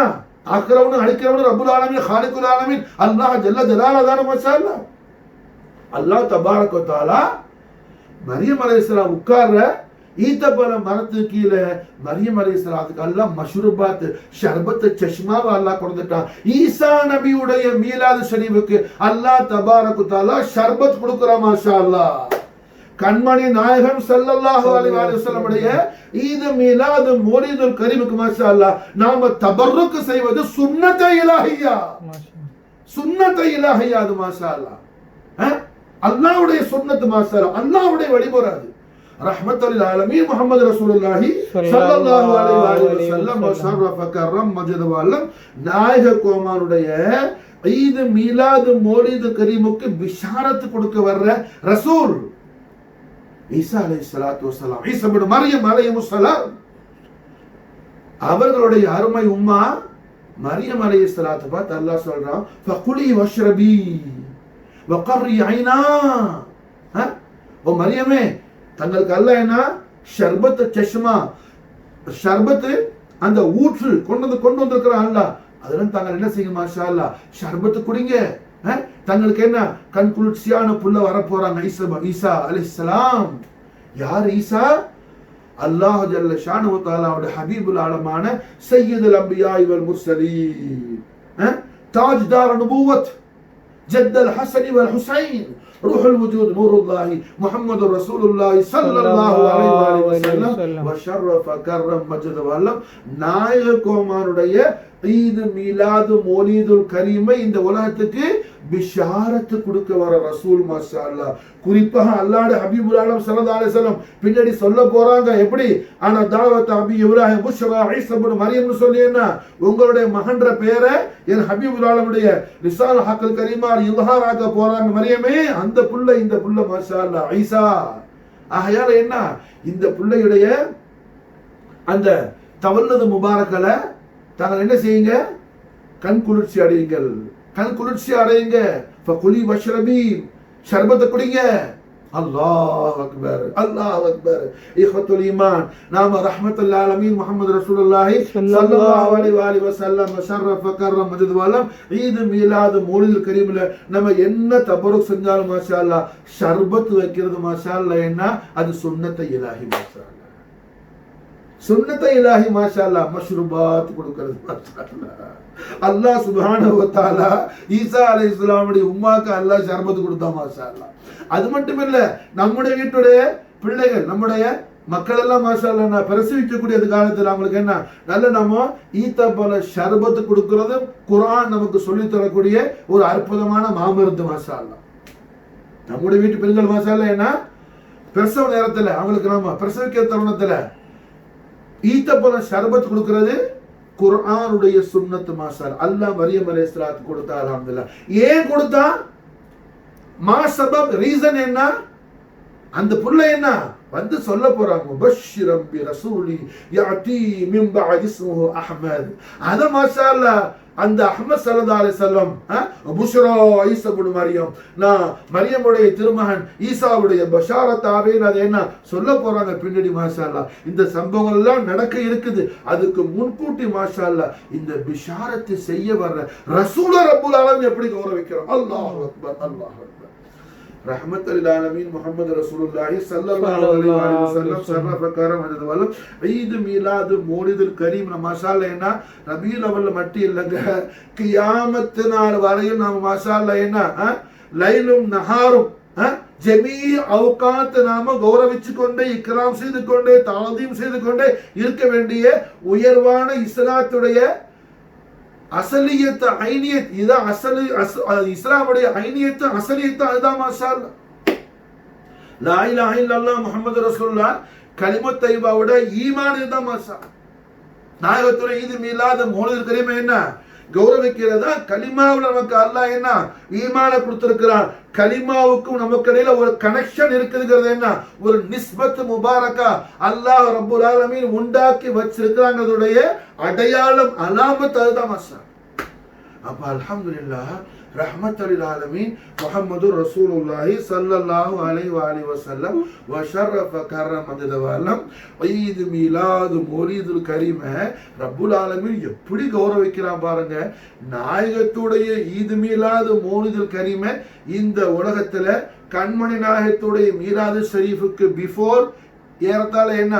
ஆக்குறவனு அழிக்கிறவனு ரப்புல் ஆலமீன் காலிகுல் ஆலமீன் அல்லாஹ் ஜல்ல ஜலாலுஹு. மாஷா அல்லாஹ் அல்லாஹ் தபாரக வ தஆலா மரியம் அலைஹிஸ்ஸலாம் உட்கார்ற ஈத்தப்பழ மரத்துக்கு கீழே மரியம் அலைஹிஸ்ஸலாத்துக்கு அல்லாஹ் மஷ்ரூபாத் ஷர்பத் சஷ்மாவை அல்லாஹ் கொடுத்துட்டான். ஈசா நபியுடைய மீலாது ஷரீஃபுக்கு அல்லாஹ் தபாரக வ தஆலா ஷர்பத் கொடுக்குறான். மாஷா அல்லாஹ். கண்மணி நாயகம் ஸல்லல்லாஹு அலைஹி வஸல்லம் உடைய ஈத் மீலாது மௌலிதுல் கரீமுக்கு மாஷா அல்லாஹ் நாம தபர்ருக் செய்வது சுன்னத் இலாஹியா. சுன்னத் இலாஹியா அது மாஷா அல்லாஹ். அல்லாஹ்வுடைய சுன்னத் மாஷா அல்லாஹ். அல்லாஹ்வுடைய வழிமுறை அது. ரஹ்மத்துல் ஆலமீன் முஹம்மது ரசூலுல்லாஹி ஸல்லல்லாஹு அலைஹி வஸல்லம் வஷரஃப கர்ரம் மஜ்த வல்லம் நாயக கோமானுடைய ஈத் மீலாது மௌலிது கரீமுக்கு பிஷாரத் கொடுக்க வர்ற ரசூல் ஈசா அலைஹிஸ்ஸலாத்து வஸலாம், ஈசா இப்னு மரியம் அலைஹிஸ்ஸலாம். அவர்களுடைய அருமை உம்மா மரியம் அலைஹிஸ்ஸலாத்து பார்த்து அல்லாஹ் சொல்றான், ஃபகுலி வஷ்ரபி வகர்ரி ஐனா. ஓ மரியமே, தங்களுக்கு அல்லாஹ் என்ன ஷர்பத் சஷ்மா, ஷர்பத் அந்த ஊற்று கொண்டு வந்திருக்கிறான் அல்லாஹ். அதெல்லாம் தாங்கள் என்ன செய்யுங்க மாஷா அல்லாஹ் ஷர்பத்து குடிங்க. தங்களுக்கு என்ன கண் குளிர்ச்சியான புள்ள வர போறாங்க ஈசா அலைஹிஸ்ஸலாம். யார் ஈசா? அல்லாஹ் ஜல்ல ஷானஹு தஆலாவுடைய ஹபீபுல் ஆலமான சய்யிதுல் அன்பியா வல் முர்சலீன், தாஜ்தார் நுபுவத், ஜத்தல் ஹஸன் வல் ஹுசைன், ரூஹுல் வஜூத் நூருல்லாஹி முஹம்மது ரசூலுல்லாஹி ஸல்லல்லாஹு அலைஹி வஸல்லம் வஷரஃப கர்ரம் மஜ்த வல்லம் நாயக கோமானுடைய ஈத் மீலாது மௌலிதுல் கரீமை இந்த உலகத்துக்கு பிஷாரத்து கொடுக்க வர ரசூல் மாஷா அல்லாஹ். குறிப்பாக அல்லாஹ்வுடைய ஹபீபுல் ஆலம் ஸல்லல்லாஹு அலைஹி வஸல்லம் பின்னாடி சொல்ல போறாங்க எப்படி ஆனா தாவத் அபி இப்ராஹிம் புஷ்ரா ஈசா இப்னு மரியம்னு சொல்லி என்ன உங்களுடைய மகன்ற பெயரை என் ஹபீபுல் ஆலமுடைய லிசான் ஹக்கல் கரீமால் இல்ஹார் ஆக்க போறாங்க மரியமே. அந்த புள்ள இந்த புள்ள மாஷா அல்லாஹ் ஈசா. ஆகையால என்ன இந்த புள்ளையுடைய அந்த தவல்லது முபாரக்கல தாங்கள் என்ன செய்யுங்க, கண் குளிர்ச்சி அடையுங்கள், கண் குளிர்ச்சி அடையுங்க. ஃபகுலி வஷ்ரபி, ஷர்பத்தை குடிங்க. அல்லாஹ் அக்பர், அல்லாஹ் அக்பர். இஹ்வத்துல் ஈமான், நாம ரஹ்மத்துல் ஆலமீன் முஹம்மது ரசூலுல்லாஹி ஸல்லல்லாஹு அலைஹி வஸல்லம் வஷரஃப கர்ரம் மஜ்த வல்லம் ஈத் மீலாது மௌலிதுல் கரீம்ல நம்ம என்ன தபருக் செஞ்சாலும் மாஷா அல்லாஹ் ஷர்பத் வைக்கிறது மாஷா அல்லாஹ் என்ன அது சுன்னத் இலாஹி மாஷா அல்லாஹ். சுன்னத் இலாஹி மாஷா அல்லாஹ் மஷ்ரூபாத் கொடுக்கிறது மாஷா அல்லாஹ். அல்லாஹ் சுப்ஹானஹு வ தஆலா ஈசா அலைஹிஸ்ஸலாமுடைய உம்மாக்கு அல்லாஹ் ஷர்பத் கொடுத்தான் மாஷா அல்லாஹ். அது மட்டும் இல்ல, நம்முடைய வீட்டுடைய பிள்ளைகள் நம்முடைய மக்கள் எல்லாம் மாஷா அல்லாஹ் நான் பிரசவிக்கக்கூடிய காலத்தில் அவங்களுக்கு என்ன நல்ல நம்ம ஈத்தப்பழ ஷர்பத்து கொடுக்கிறது குர்ஆன் நமக்கு சொல்லி தரக்கூடிய ஒரு அற்புதமான மாமருந்து மாஷா அல்லாஹ். நம்முடைய வீட்டு பெண்கள் மாஷா அல்லாஹ் என்ன பிரசவ நேரத்தில் அவங்களுக்கு நம்ம பிரசவிக்கிற தருணத்தில் ஈத்தப்பழ ஷர்பத் கொடுக்கிறது குர்ஆனுடைய சுன்னத் மாஷா அல்லாஹ். அல்லாஹ் மரியம் அலைஹிஸ்ஸலாத்து கொடுத்தா அல்ஹம்துலில்லாஹ். ஏன் கொடுத்தா? மா சபப், ரீசன் என்ன? அந்த புள்ள என்ன வந்து சொல்ல போறாங்க முபஷ்ஷிரம் பி ரசூலி யாதி மின் பஅத் இஸ்முஹு அஹ்மத். அத மாஷா அல்லாஹ் அந்த அஹ்மத் ஸல்லல்லாஹு அலைஹி வஸல்லம் புஷ்ரா ஈசா இப்னு மரியம், நான் மரியமுடைய திருமகன் ஈசாவுடைய பஷாரத்தாவே அது என்ன சொல்ல போறாங்க பின்னாடி மாஷா அல்லாஹ். இந்த சம்பவங்கள் எல்லாம் நடக்க இருக்குது. அதுக்கு முன்கூட்டி மாஷா அல்லாஹ் இந்த பிஷாரத்தை செய்ய வர்ற ரசூல ரப்புல் ஆலமீன் எப்படி கௌரவிக்கிறோம். அல்லாஹ் அக்பர், அல்லாஹ் அக்பர். ரஹ்மத்துல் ஆலமீன் முஹம்மது ரசூலுல்லாஹி ஸல்லல்லாஹு அலைஹி வஸல்லம் ஷரஃப கர்ரம் மஜ்த வல்லம் ஈத் மீலாது மௌலிதுல் கரீம் மாஷா அல்லாஹ் என்ன ரபீல் அவல் மட்டும் இல்லங்க, கியாமத் நாள் வரையில் நாம மாஷா அல்லாஹ் என்ன லைலும் நஹாரும் ஜமீ அவுகாத் நாம கௌரவிச்சு கொண்டே இக்ராம் செய்து கொண்டே தாதீம் செய்து கொண்டே இருக்க வேண்டிய உயர்வான இஸ்லாத்துடைய அசலியத் ஐனியத். இதான் அசலி இஸ்லாமுடைய ஐனியத் அசலியத். அதுதான் மாஷா அல்லாஹ் லா இலாஹ இல்லல்லாஹ் முஹம்மது ரசூலுல்லாஹ் கலிமத் தைபாவோட ஈமான். இதுதான் மாஷா நாயகத்துடைய ஈத் மீலாது மௌலிதுல் கரீம் என்ன கௌரவிக்கிறதா கலிமாவுல நமக்கு அல்லாஹ் என்ன ஈமான கொடுத்திருக்கிறான். கலிமாவுக்கும் நமக்கு இடையில ஒரு கனெக்ஷன் இருக்குதுங்கிறது என்ன ஒரு நிஸ்பத் முபாரக்கா அல்லாஹ் ரப்புல் ஆலமீன் உண்டாக்கி வச்சிருக்கிறாங்கிறதுடைய அடையாளம் அலாமத். அதுதான் மாஷா. அப்ப அல்ஹம்துலில்லாஹ் ரஹ்மத்துல் ஆலமீன் முஹம்மது ரசூலுல்லாஹி ஸல்லல்லாஹு அலைஹி வஸல்லம் வஷரஃப கர்ரம் மஜ்த வல்லம் ஈத் மீலாது மௌலிதுல் கரீம் ரப்புல் ஆலமீன் எப்படி கௌரவிக்கிறான் பாருங்க. நாயகத்துடைய ஈத் மீலாது மௌலிதுல் கரீம் இந்த உலகத்துல கண்மணி நாயகத்துடைய மீலாது ஷரீஃபுக்கு பிஃபோர் ஏறத்தாழ என்ன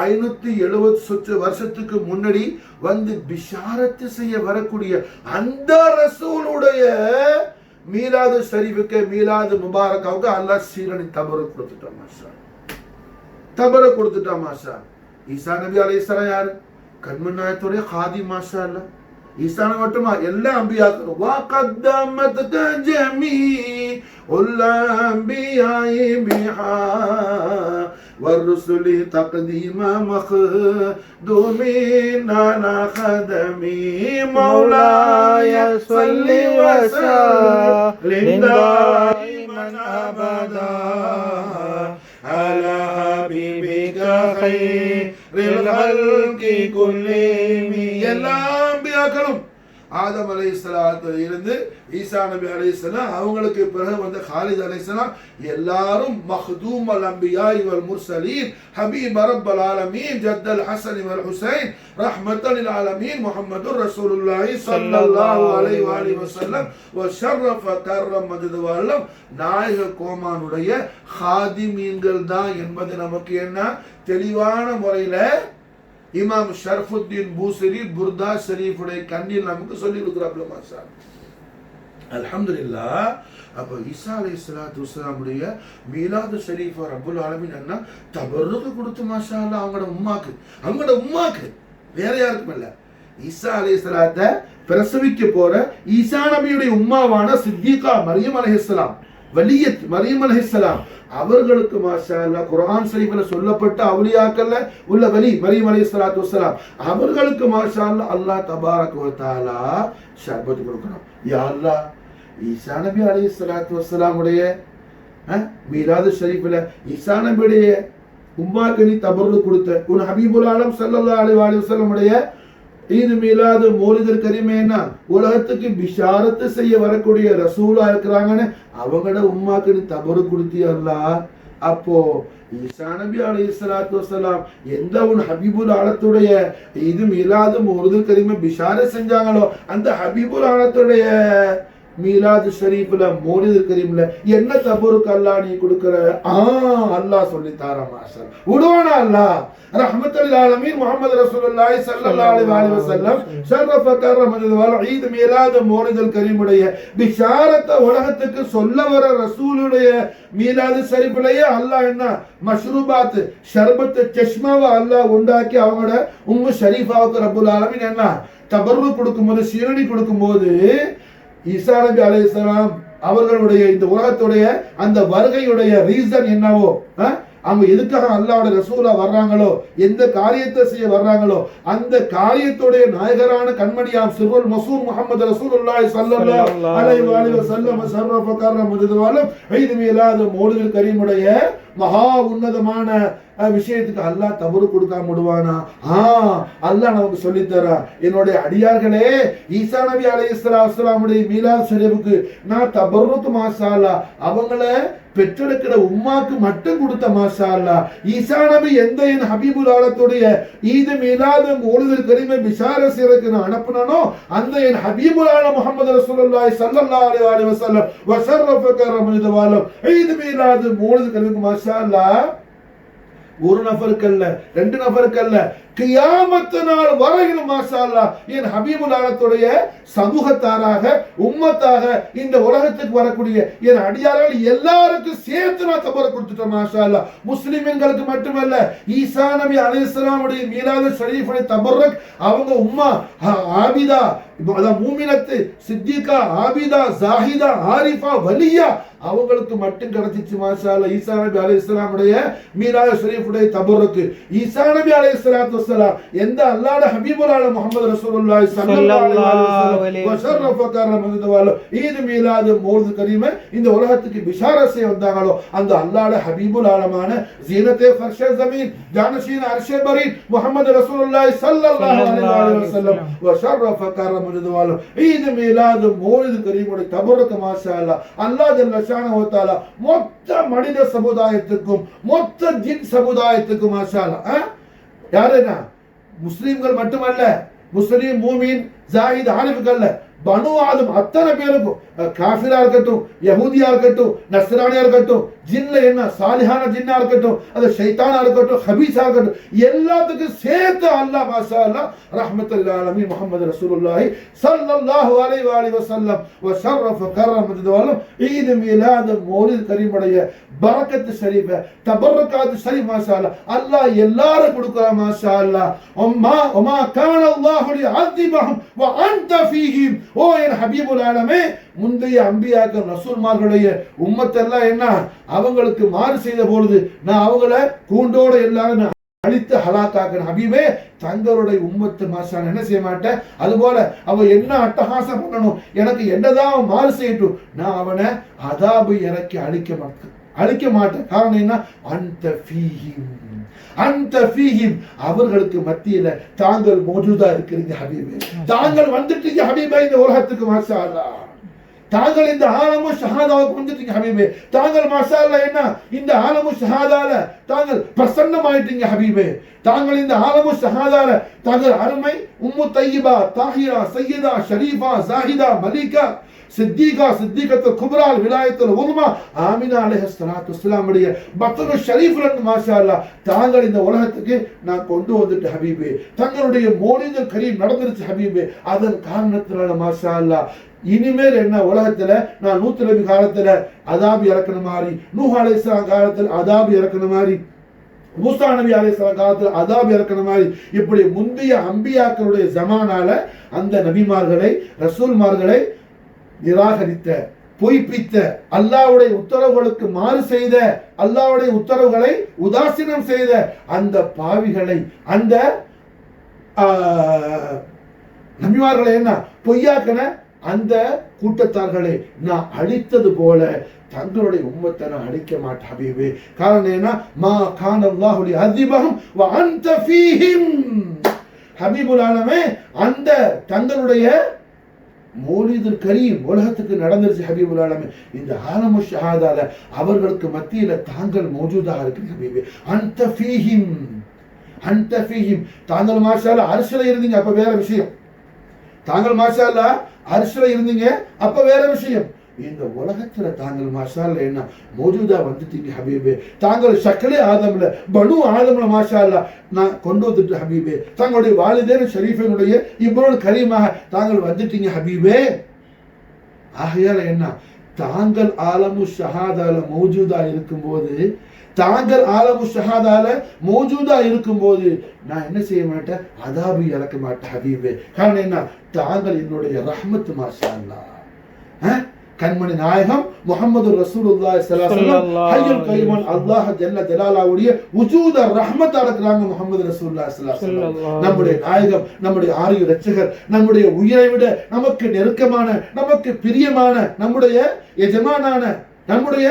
570 வருஷத்துக்கு முன்னாடி வந்து பிஷாரத்து செய்ய வரக்கூடிய அந்த ரசூலுடைய மீலாது ஷரீஃபுக்கு மீலாது முபாரக்காவுக்கு அல்லாஹ் சீரணி தபரக் கொடுத்துட்டான் மாஷா, தபரக் கொடுத்துட்டான் மாஷா. ஈசா நபி அலைஹிஸ்ஸலாம் யாரு? கண்மணி நாயகத்துடைய காதி மாஷா அல்லாஹ். ஈசா நபி மட்டுமா? எல்லா அம்பியாக்களும் வகத்தமத் ஜமீஉல் அன்பியாஇ பிஹா والرسل تقديم مخدومين على خدمي مولاي صل وسلم دائما ابدا على حبيبك خير الخلق كلهم. எல்லா அம்பியாக்களும் ஆதம் அலைஹிஸ்ஸலாத்துல இருந்து ஈசா நபி அலைஹிஸ்ஸலாம் அவங்களுக்கு பிறகு வந்த காலித் அலைஹிஸ்ஸலாம் எல்லாரும் மக்தூம் அல் அன்பியா வல் முர்சலீன் ஹபீப் ரப்பல் ஆலமீன் ஜத்தல் ஹஸன் வல் ஹுசைன் ரஹ்மத்தல் லில் ஆலமீன் முஹம்மதுர் ரசூலுல்லாஹி ஸல்லல்லாஹு அலைஹி வஸல்லம் வ ஷர்ரஃப கர்ரம் மஜ்து வல்லம் நாயக கோமானுடைய ஹாதிமீன்கள் தான் என்பது நமக்கு என்ன தெளிவான முறையில இமாம் ஷரஃபுத்தீன் பூசரி புர்தா ஷரீஃபுடைய கண்ணில் நமக்கு சொல்லி கொடுக்குறாப்ல மாஷா அல்ஹம்துலில்லாஹ். அப்போ ஈசா அலைஹிஸ்ஸலாத்து வஸ்ஸலாமுடைய மீலாது ஷரீஃப ரப்புல் ஆலமீன் என்ன தபர்ருக்கு கொடுத்து மாஷா அல்லாஹ் அவங்களோட உம்மாக்கு வேற யாருக்கும் இல்ல. ஈசா அலைஹிஸ்ஸலாத்தை பிரசவிக்க போற ஈசா நபியுடைய உம்மாவான சித்திகா மரியம் அலைஹிஸ்ஸலாம் வலியத் மரியம் அலைஹிஸ்ஸலாம் அவர்களுக்கு மாஷா அல்லாஹ் குர்ஆன் ஷரீஃபில் சொல்லப்பட்ட அவுலியாக்கள்ல உள்ள வலி மரியம் அலைஹிஸ்ஸலாத்து வஸ்ஸலாம் அவர்களுக்கு மாஷா அல்லாஹ் அல்லாஹ் தபாரக வ தஆலா ஷர்பத் கொடுக்கணும். யா அல்லாஹ் ஈசா நபி அலைஹிஸ்ஸலாத்து வஸ்ஸலாமுடைய மீலாது ஷரீஃபில் ஈசா நபியுடைய உம்மாக்கு நீ தபர்ருக் கொடுத்த உன் ஹபீபுல் ஆலம் ஸல்லல்லாஹு அலைஹி வஸல்லம் உடைய ஈத் மீலாது மௌலிதுல் கரீம் என்ன உலகத்துக்கு பிஷாரத்து செய்ய வரக்கூடிய ரசூலா இருக்கிறாங்கன்னு அவங்களோட உம்மாக்கு நீ தபர்ருக் கொடுத்தியா அல்லாஹ். அப்போ ஈசா நபி அலைஹிஸ்ஸலாத்து வஸ்ஸலாம் எந்த உன் ஹபீபுல் ஆலத்துடைய ஈத் மீலாது மௌலிதுல் கரீம் பிஷாரத் செஞ்சாங்களோ அந்த ஹபீபுல் ஆலத்துடைய மீலாது ஷரீஃப்ல மௌலிதுல் கரீம்ல என்ன தபருக் அல்லாஹ் நீ கொடுக்கிற? அல்லாஹ் சொல்லி தாரா மாஷா உடுவானா அல்லாஹ் ரஹ்மத்துல் லில் ஆலமீன் முஹம்மது ரசூலுல்லாஹி ஸல்லல்லாஹு அலைஹி வஸல்லம் ஷரஃப கர்ரம வல் ஈத் மீலாது மௌலிதுல் கரீமுடைய பிஷாரத்த உலகத்துக்கு சொல்ல வர ரசூலுடைய மீலாது ஷரீஃப்லயே அல்லாஹ் என்ன மஷ்ரூபாத் ஷர்பத் சஷ்மாவை அல்லாஹ் உண்டாக்கி அவங்களோட உம்மு ஷரீஃபாவுக்கு ரப்புல் ஆலமீன் என்ன தபர்ருக் கொடுக்கும்போது சீரணி கொடுக்கும்போது ஈசா நபி அலைஹிஸ்ஸலாம் அவர்களுடைய இந்த உலகத்துடைய அந்த வருகையுடைய ரீசன் என்னவோ அவங்க எதுக்காக அல்லாஹ்வோட ரசூலா வர்றாங்களோ எந்த காரியத்தை செய்ய வர்றாங்களோ அந்த காரியத்துடைய நாயகரான கண்மணியாம் சிர்ருல் மசூர் முஹம்மது ரசூலுல்லாஹி ஸல்லல்லாஹு அலைஹி வஸல்லம் ஷர்ரஃப கர்ரம முஜதவாலம் ஈத் மீலாது மௌலிதுல் கரீமுடைய மகா உன்னதமான விஷயத்துக்கு அல்லாஹ் தபருக் கொடுக்காம விடுவானா? அல்லாஹ் நமக்கு சொல்லி தரா, என்னுடைய அடியார்களே ஈசா நபி அலைஹிஸ்ஸலாமுடைய மீலாது ஷரீஃபுக்கு நான் தபருக் மாஷா அல்லாஹ் அவங்கள பெற்றெடுக்கிற உம்மாக்கு மட்டும் கொடுத்த மாஷா அல்லாஹ். ஈசா நபி எந்த என் ஹபீபுல் ஆலத்துடைய ஈத் மீலாது மௌலிதுல் கரீமை பிஷாரத் செய்யறதுக்கு நான் அனுப்புனனோ அந்த என் ஹபீபுல் ஆல முஹம்மது ரசூலுல்லாஹி ஸல்லல்லாஹு அலைஹி வஸல்லம் வ ஷர்ரஃப கர்ரம முஜதவாலம் ஈத் மீலாது மௌலிதுல் கரீமுக்கு மாஷா அல்லாஹ் ஒரு நபருக்கு அல்ல, ரெண்டு நபருக்கு அல்ல, கியாமத் நாள் வரையிலும் மாஷா அல்லாஹ் என் ஹபீபுல் ஆலத்துடைய சமூகத்தாராக உம்மத்தாக இந்த உலகத்துக்கு வரக்கூடிய என் அடியார்கள் எல்லாருக்கும் சேர்த்து நான் தபருக் கொடுத்துட்டேன் மாஷா அல்லாஹ். முஸ்லிம்களுக்கு மட்டுமல்ல, ஈசா நபி அலைஹிஸ்ஸலாமுடைய மீலாது ஷரீஃபுடைய தபருக் அவங்க உம்மா ஆபிதா மூமினத்து சித்திகா ஆபிதா ஜாஹிதா ஆரிஃபா வலியா அவங்களுக்கு மட்டும் கிடைச்சிச்சு மாஷா அல்லாஹ். ஈசா நபி அலைஹிஸ்ஸலாமுடைய மீலாது ஷரீஃபுடைய தபருக் ஈசா நபி அலைஹிஸ்ஸலாத்து வஸ்ஸலாம் எந்த அல்லாஹ்வுடைய ஹபீபுல் ஆல முஹம்மது ரசூலுல்லாஹி ஸல்லல்லாஹு அலைஹி வஸல்லம் வ கர்ரம முஜதவாலம் ஈத் மீலாது மௌலிதுல் கரீம் இந்த உலகத்துக்கு பிஷாரத் செய்ய வந்தாங்களோ அந்த அல்லாஹ்வுடைய ஹபீபுல் ஆலமான ஜீனத்தே ஃபர்ஷே ஜமீன் ஜானஷீன் அர்ஷே பரீன் முஹம்மது ரசூலுல்லாஹி ஸல்லல்லாஹு அலைஹி வஸல்லம் வ ஷர்ரஃப கர்ரம முஜதவாலம் ஈத் மீலாது மௌலிதுல் கரீமுடைய தபருக் மாஷா அல்லாஹ். அல்லாஹ் ஜல்ல ஷானஹு வ தஆலா மொத்த மனித சமுதாயத்துக்கும் மொத்த ஜின் சமுதாயத்துக்கும் மாஷா அல்லாஹ் யாருன்னா முஸ்லிம்கள் மட்டுமல்ல, முஸ்லிம் மூமின் ஜாஹித் ஆலிம்கள் பனு ஆதம் அத்தனை பேருக்கும், காஃபிரா இருக்கட்டும், யஹூதியா இருக்கட்டும், நஸ்ரானியா இருக்கட்டும், ஜின்ல என்ன சாலிஹான ஜின்னா இருக்கட்டும், அது ஷைத்தானா இருக்கட்டும், ஹபீஸா இருக்கட்டும், எல்லாத்துக்கும் சேர்த்து அல்லாஹ் மாஷா அல்லாஹ் ரஹ்மத்துல் ஆலமீன் முஹம்மது ரசூலுல்லாஹி ஸல்லல்லாஹு அலைஹி வஸல்லம் வ ஷர்ரஃப கர்ரமத்துல் ஈத் மீலாத் மௌலித் கரீமுடைய பரக்கத் ஷரீஃப தபரக்காத் ஷரீஃப் மாஷா அல்லாஹ் அல்லாஹ் எல்லாரும் கொடுக்கறான் மாஷா அல்லாஹ். வமா கான அல்லாஹு லிஅஸிபஹும் வ அன்த ஃபீஹிம். ஓ என் ஹபீபுல் ஆலமே, முந்தைய அம்பியாக்கள் ரசூல்மார்களுடைய உம்மத்தெல்லாம் என்ன அவங்களுக்கு மாறு செய்த பொழுது நான் அவங்கள கூண்டோட எல்லாரும் அழித்து ஹலாக்காக்கிற ஹபீபே, தங்களுடைய உம்மத்து மாசான் என்ன செய்ய மாட்டேன். அதுபோல அவன் என்ன அட்டகாசம் பண்ணணும், எனக்கு என்னதான் மாறு செய்யட்டும், நான் அவனை அதாபு இறக்கி அழிக்க மாட்டேன். காரணம் என்ன, அந்த ஃபீஹிம் அந்த ஃபீஹிம், அவர்களுக்கு மத்தியில தாங்கள் மௌஜூதா இருக்கிறீங்க ஹபீபே, தாங்கள் வந்துட்டீங்க ஹபீபே இந்த உலகத்துக்கு மாஷா அல்லாஹ். தாங்கள் இந்த ஆலமு ஷஹாதாவுக்கு வந்துட்டீங்க ஹபீபே, தாங்கள் மாஷா அல்லாஹ் என்ன இந்த ஆலமு ஷஹாதால தாங்கள் பிரசன்னமாயிட்டீங்க ஹபீபே, தாங்கள் இந்த ஆலமு ஷஹாதால தாங்கள் அருமை உம்மு தையிபா, தாஹிரா, சையதா, ஷரீஃபா, ஜாஹிதா, மலிகா, சித்திகா, சித்திகத்துல் குப்ரா, விலாயத்துல் உல்மா, ஆமினா அலைஹிஸ்ஸலாத்து வஸ்ஸலாம் உடைய பத்னு ஷரீஃப்ல மாஷா அல்லாஹ் தாங்கள் இந்த உலகத்துக்கு நான் கொண்டு வந்துட்டு ஹபீபே, தங்களுடைய மௌலிதுல் கரீம் நடந்துருச்சு ஹபீபே. அதன் காரணத்தினால மாஷா அல்லாஹ் இனிமேல் என்ன உலகத்துல நான் நூத்து நபி காலத்துல அதாபி இறக்குன மாதிரி, நூஹ் அலைஹிஸ்ஸலாம் காலத்துல அதாபி இறக்குன மாதிரி, மூசா நபி அலைஹிஸ்ஸலாம் காலத்துல அதாபி இறக்குன மாதிரி, இப்படி முந்தைய அம்பியாக்களுடைய ஜமானால அந்த நபிமார்களை ரசூல்மார்களை நிராகரித்த, பொய்ப்பித்த, அல்லாஹ்வுடைய உத்தரவுகளுக்கு மாறு செய்த, அல்லாஹ்வுடைய உத்தரவுகளை உதாசீனம் செய்த அந்த பாவிகளை, அந்த நபிமார்களை என்ன பொய்யாக்கன அந்த கூட்டத்தார்களை நான் அழித்தது போல தங்களுடைய உம்மத்தை நான் அழிக்க மாட்டேன் ஹபீபே. காரணம் என்ன, மா கான அல்லாஹு லிஅஸிபஹும் வ அன்த ஃபீஹிம். ஹபீபுல் ஆலமே, அந்த தங்களுடைய மௌலிதுல் கரீம் உலகத்துக்கு நடந்துருச்சு ஹபீபுல் ஆலமே. இந்த ஆலமு ஷஹாதால அவர்களுக்கு மத்தியில தாங்கள் மௌஜூதாக இருக்கிறீங்க ஹபீபே. அன்த ஃபீஹிம் அன்த ஃபீஹிம். தாங்கள் மாஷா அல்லாஹ் அர்ஷ்ல இருந்தீங்க, அப்ப வேற விஷயம். தாங்கள் மாஷா அல்லாஹ் அர்ஷ்ல இருந்தீங்க, அப்ப வேற விஷயம். இந்த உலகத்துல தாங்கள் மாஷா அல்லாஹ் என்ன மௌஜூதா வந்துட்டீங்க ஹபீபே. தாங்கள் ஷக்லே ஆதம்ல பனு ஆதம்ல மாஷா அல்லாஹ் நான் கொண்டு வந்துட்டு ஹபீபே. தங்களுடைய வாலிதேன் ஷரீஃபினுடைய இப்னுல் கரீமாக தாங்கள் வந்துட்டீங்க ஹபீபே. ஆகையால என்ன, தாங்கள் ஆலமு ஷஹாதால மௌஜூதா இருக்கும்போது, தாங்கள் ஆலமு ஷஹாதால மௌஜூதா இருக்கும்போது நான் என்ன செய்ய மாட்டேன், அதாபி இறக்க மாட்டேன் ஹபீபே. காரணம் என்ன, தாங்கள் என்னுடைய ரஹ்மத் மாஷா அல்லாஹ். கண்மணி நாயகம் முஹம்மது ரசூலுல்லாஹி ஸல்லல்லாஹு அலைஹி வஸல்லம் ஹய்யுல் கய்யூம் அல்லாஹ் ஜல்ல ஜலாலுடைய வஜூத ரஹ்மத்தா இருக்கிறாங்க முஹம்மது ரசூலுல்லாஹி ஸல்லல்லாஹு அலைஹி வஸல்லம். நம்முடைய நாயகம், நம்முடைய ஆரிய இரட்சகர், நம்முடைய உயிரை விட நமக்கு நெருக்கமான, நமக்கு பிரியமான, நம்முடைய எஜமானான, நம்முடைய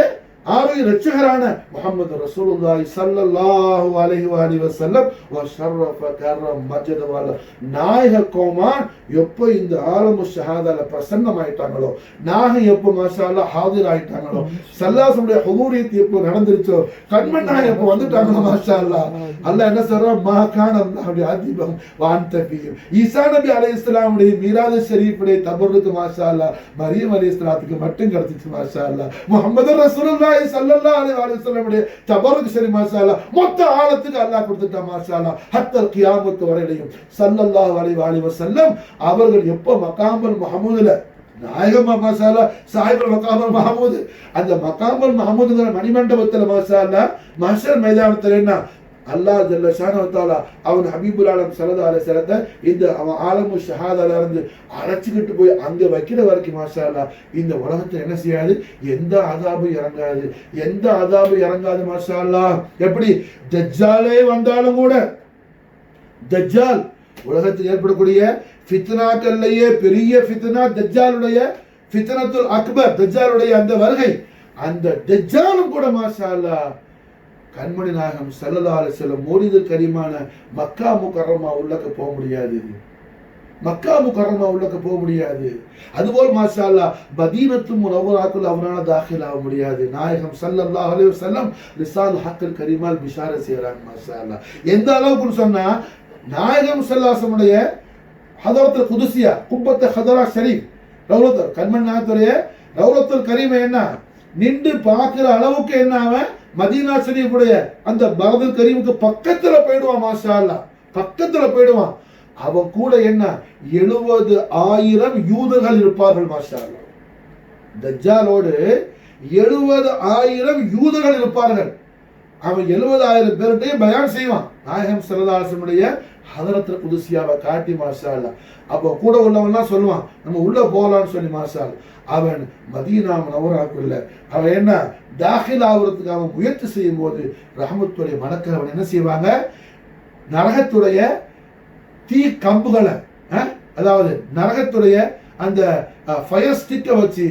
ஆரிய இரட்சகரான முஹம்மது ரசூலுல்லாஹி ஸல்லல்லாஹு அலைஹி வஸல்லம் வ ஷர்ரஃப கர்ரம் மஜ்ஜத வல நாயக கோமான் எப்போ இந்த ஆலமு ஷஹாதால பிரசன்னமாயிட்டாங்களோ, நாயகம் எப்போ மாஷா அல்லாஹ் ஹாதிர் ஆயிட்டாங்களோ, ஸல்லல்லாஹுடைய ஹுதூரியத் எப்போ நடந்துருச்சோ, கண்மணி நாயகம் எப்போ வந்துட்டாங்களோ மாஷா அல்லாஹ், அல்லாஹ் என்ன சொல்றான், மா கான அல்லாஹு லிஅஸிபஹும் வ அன்த ஃபீஹிம். ஈசா நபி அலைஹிஸ்ஸலாம் உடைய மீராது ஷரீஃபுடைய தபர்ருக்கு மாஷா அல்லாஹ் மரியம் அலைஹிஸ்ஸலாத்துக்கு மட்டும் கிடைச்சிச்சு மாஷா அல்லாஹ். முஹம்மது ரசூலுல்லாஹி ஸல்லல்லாஹு அலைஹி வஸல்லம் உடைய தபர்ருக்கு ஷரீஃப் மாஷா அல்லாஹ் மொத்த ஆலத்துக்கு அல்லாஹ் கொடுத்துட்டா மாஷா அல்லாஹ். ஹத்தல் கியாமத் வரையிலும் ஸல்லல்லாஹு அலைஹி வஸல்லம் அவர்கள் எப்போ மகாமல் முஹம்மதுல நாயகமா மாஷா அல்லாஹ் சாஹிபுல் மகாமல் மஹமூது, அந்த மகாமல் மஹமூதுங்கிற மணிமண்டபத்துல மாஷா அல்லாஹ் மஹ்ஷர் மைதானத்துல என்ன அல்லாஹ் ஜல்ல ஷானஹு வ தஆலா அவன் ஹபீபுல் ஆலம் ஸல்லல்லாஹு அலைஹி வஸல்லம் இந்த அவன் ஆலமு ஷஹாதால இருந்து அழைச்சிக்கிட்டு போய் அங்க வைக்கிற வரைக்கும் மாஷா அல்லாஹ் இந்த உலகத்துல என்ன செய்யாது, எந்த அதாபு இறங்காது, எந்த அதாபு இறங்காது மாஷா அல்லாஹ். எப்படி தஜ்ஜாலே வந்தாலும் கூட, தஜ்ஜால் உலகத்தில் ஏற்படக்கூடிய ஃபித்னாக்கள்லயே பெரிய ஃபித்னா தஜ்ஜாலுடைய ஃபித்னத்துல் அக்பர், தஜ்ஜாலுடைய அந்த வருகை, அந்த தஜ்ஜாலும் கூட மாஷா அல்லாஹ் கண்மணி நாயகம் ஸல்லல்லாஹு அலைஹி வஸல்லம் மௌலிதுல் கரீமான மக்கா முக்கர்ரமா உள்ளக்க போக முடியாது, மக்கா முக்கர்ரமா உள்ளக்க போக முடியாது. அதுபோல் மாஷா அல்லாஹ் மதீனத்து முனவ்வராக்குல் அவரான தாখিল ஆக முடியாது. நாயகம் ஸல்லல்லாஹு அலைஹி வஸல்லம் லிசான் ஹக்கில் கரீமால் பிஷார செய்றாங்க மாஷா அல்லாஹ். எந்த அளவுக்கு சொன்னா, நாயகம் ஸல்லல்லாஹு அலைஹி வஸல்லம் உடைய ஹதரத்துல் குதுசியா குப்பத்து ஹதரா ஷரீஃப் ரவுலத்துல் கண்மணி நாயகத்துடைய ரவுலத்துல் கரீம் என்ன நின்று பார்க்கிற அளவுக்கு என்ன அவன் மதீனா ஷரீஃபுடைய அந்த பரதுல் கரீமுக்கு பக்கத்துல போயிடுவான். மாஷா அல்லாஹ், பக்கத்துல போயிடுவான். அவன் கூட என்ன 70,000 யூதர்கள் இருப்பார்கள். மாஷா அல்லாஹ், தஜ்ஜாலோடு 70,000 யூதர்கள் இருப்பார்கள். அவன் 70,000 பேருடைய பயான் செய்வான். நாயகம் ஸல்லல்லாஹு அலைஹி வஸல்லம் ஹதரத்துல் குதுசியாவை காட்டி. மாஷா அல்லாஹ், அப்போ கூட உள்ளவன்லாம் சொல்லுவான் நம்ம உள்ள போகலான்னு சொல்லி. மாஷா அல்லாஹ், அவன் மதீனா முனவ்வராக்குள்ள அவன் என்ன தாখিল ஆகுறதுக்கு அவன் முயற்சி செய்யும் போது ரஹமத்துடைய மலக்கள் அவன் என்ன செய்வாங்க, நரகத்துடைய தீ கம்புகளை, அதாவது நரகத்துடைய அந்த ஃபயர் ஸ்டிக்கை வச்சு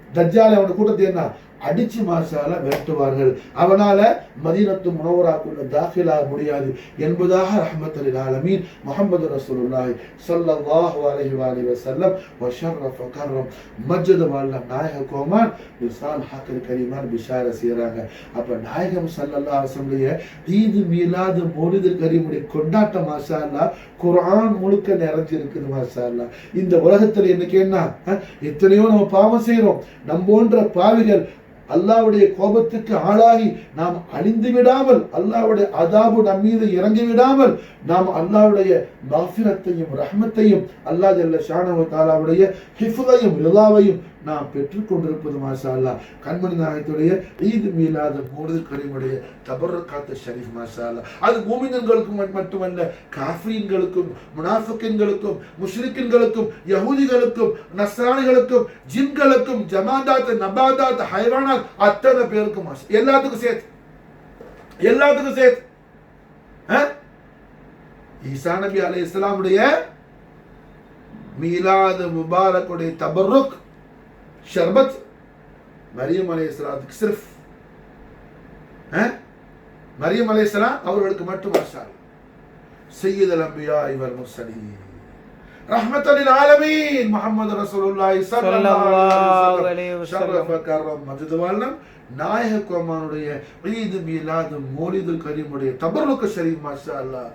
தஜ்ஜாலை அவன் கூட்டத்தை என்ன அடிச்சு மாஷால விரட்டுவார்கள். அவனால மதீனத்து முனவ்வராக்குள்ள தாখিলাக முடியாது என்பதாக ரஹ்மத்துல் லில் ஆலமீன் முஹம்மது ரசூலுல்லாஹி ஸல்லல்லாஹு அலைஹி வஸல்லம் வஷரஃப கர்ரம் மஜ்ஜத வல்ல நாயக கோமான் லிசான் ஹக்கல் கரீமான் பிஷார செய்றாங்க. அப்ப நாயகம் ஸல்லல்லாஹு அலைஹி வஸல்லம் ஈத் மீலாத் மௌலிது கரீமுடைய கொண்டாட்டம் மாஷா அல்லாஹ் குர்ஆன் முழுக்க நிறைஞ்சு இருக்குது. மாஷா அல்லாஹ், இந்த உலகத்துல இன்னைக்கு என்ன எத்தனையோ நம்ம பாவம் செய்யறோம். நம்ம போன்ற பாவிகள் அல்லாஹ்வுடைய கோபத்துக்கு ஆளாகி நாம் அழிந்து விடாமல், அல்லாஹ்வுடைய அதாபு நம் மீது இறங்கி விடாமல், நாம் அல்லாஹ்வுடைய மஃபிரத்தையும் ரஹ்மத்தையும் அல்லாஹ் ஜல்ல ஷானஹு தஆலாவுடைய ஹிஃப்தையும் ரிலாவையும் நாம் பெற்றுக் கொண்டிருப்பது மாஷா அல்லாஹ் கண்மணி நாயகத்துடைய ஈத் மீலாத் மௌலிது கரீமுடைய தபர்ரகாத் ஷரீஃப். மாஷா அல்லாஹ், அது மூமின்களுக்கும் மட்டுமல்ல, காஃபிரீன்களுக்கும் முனாஃபிகீன்களுக்கும் முஷ்ரிக்கீன்களுக்கும் யஹூதிகளுக்கும் நஸ்ரானிகளுக்கும் ஜின்களுக்கும் ஜமாதாத் நபாதாத் ஹைவானாத் அத்தனை பேருக்கும் எல்லாத்துக்கும் சேர்த்து ஈசா நபி அலைஹிஸ்ஸலாமுடைய மீலாத் முபாரக்குடைய தபர்ருக் ஷர்பத் மரியம் அலைஹிஸ்ஸலாத்துக்கு சிர்ஃப் மரியம் அலைஹிஸ்ஸலாம் அவர்களுக்கு மட்டும் மாஷா அல்லாஹ் சய்யிதுல் அன்பியா வல் முர்சலீன் ரஹ்மத்துல் லில் ஆலமீன் முஹம்மது ரசூலுல்லாஹி ஸல்லல்லாஹு அலைஹி வஸல்லம் ஷரஃப கர்ரம் மஜ்து வல்லம் நாயக கோமானுடைய ஈத் மீலாத் மௌலிதுல் கரீமுடைய தபர்ருக் ஷரீஃப். மாஷா அல்லாஹ்,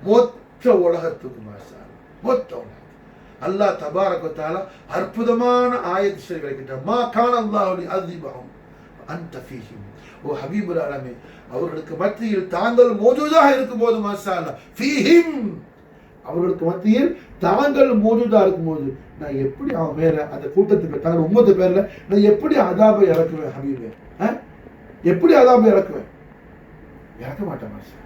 மொத்த உலகத்துக்கு மாஷா அல்லாஹ், மொத்த உலகம் அல்லாஹ் தபாரக வ தஆலா அற்புதமான ஆயத் ஷரீஃப்களை கிட்ட மா கான அல்லாஹு லிஅஸிபஹும் அன்த ஃபீஹிம். ஓ ஹபீபுல் ஆலமீன், அவர்களுக்கு மத்தியில் தாங்கள் மௌஜூதாக இருக்கும்போது மாஷா அல்லாஹ் ஃபீஹிம், அவர்களுக்கு மத்தியில் தாங்கள் மௌஜூதா இருக்கும்போது நான் எப்படி அவன் மேல அந்த கூட்டத்துக்கு தாங்கள் உம்மத்து பேர்ல நான் எப்படி அதாபை இறக்குவேன் ஹபீபே, எப்படி அதாபை இறக்குவேன்? இறக்க மாட்டேன் மாஷா.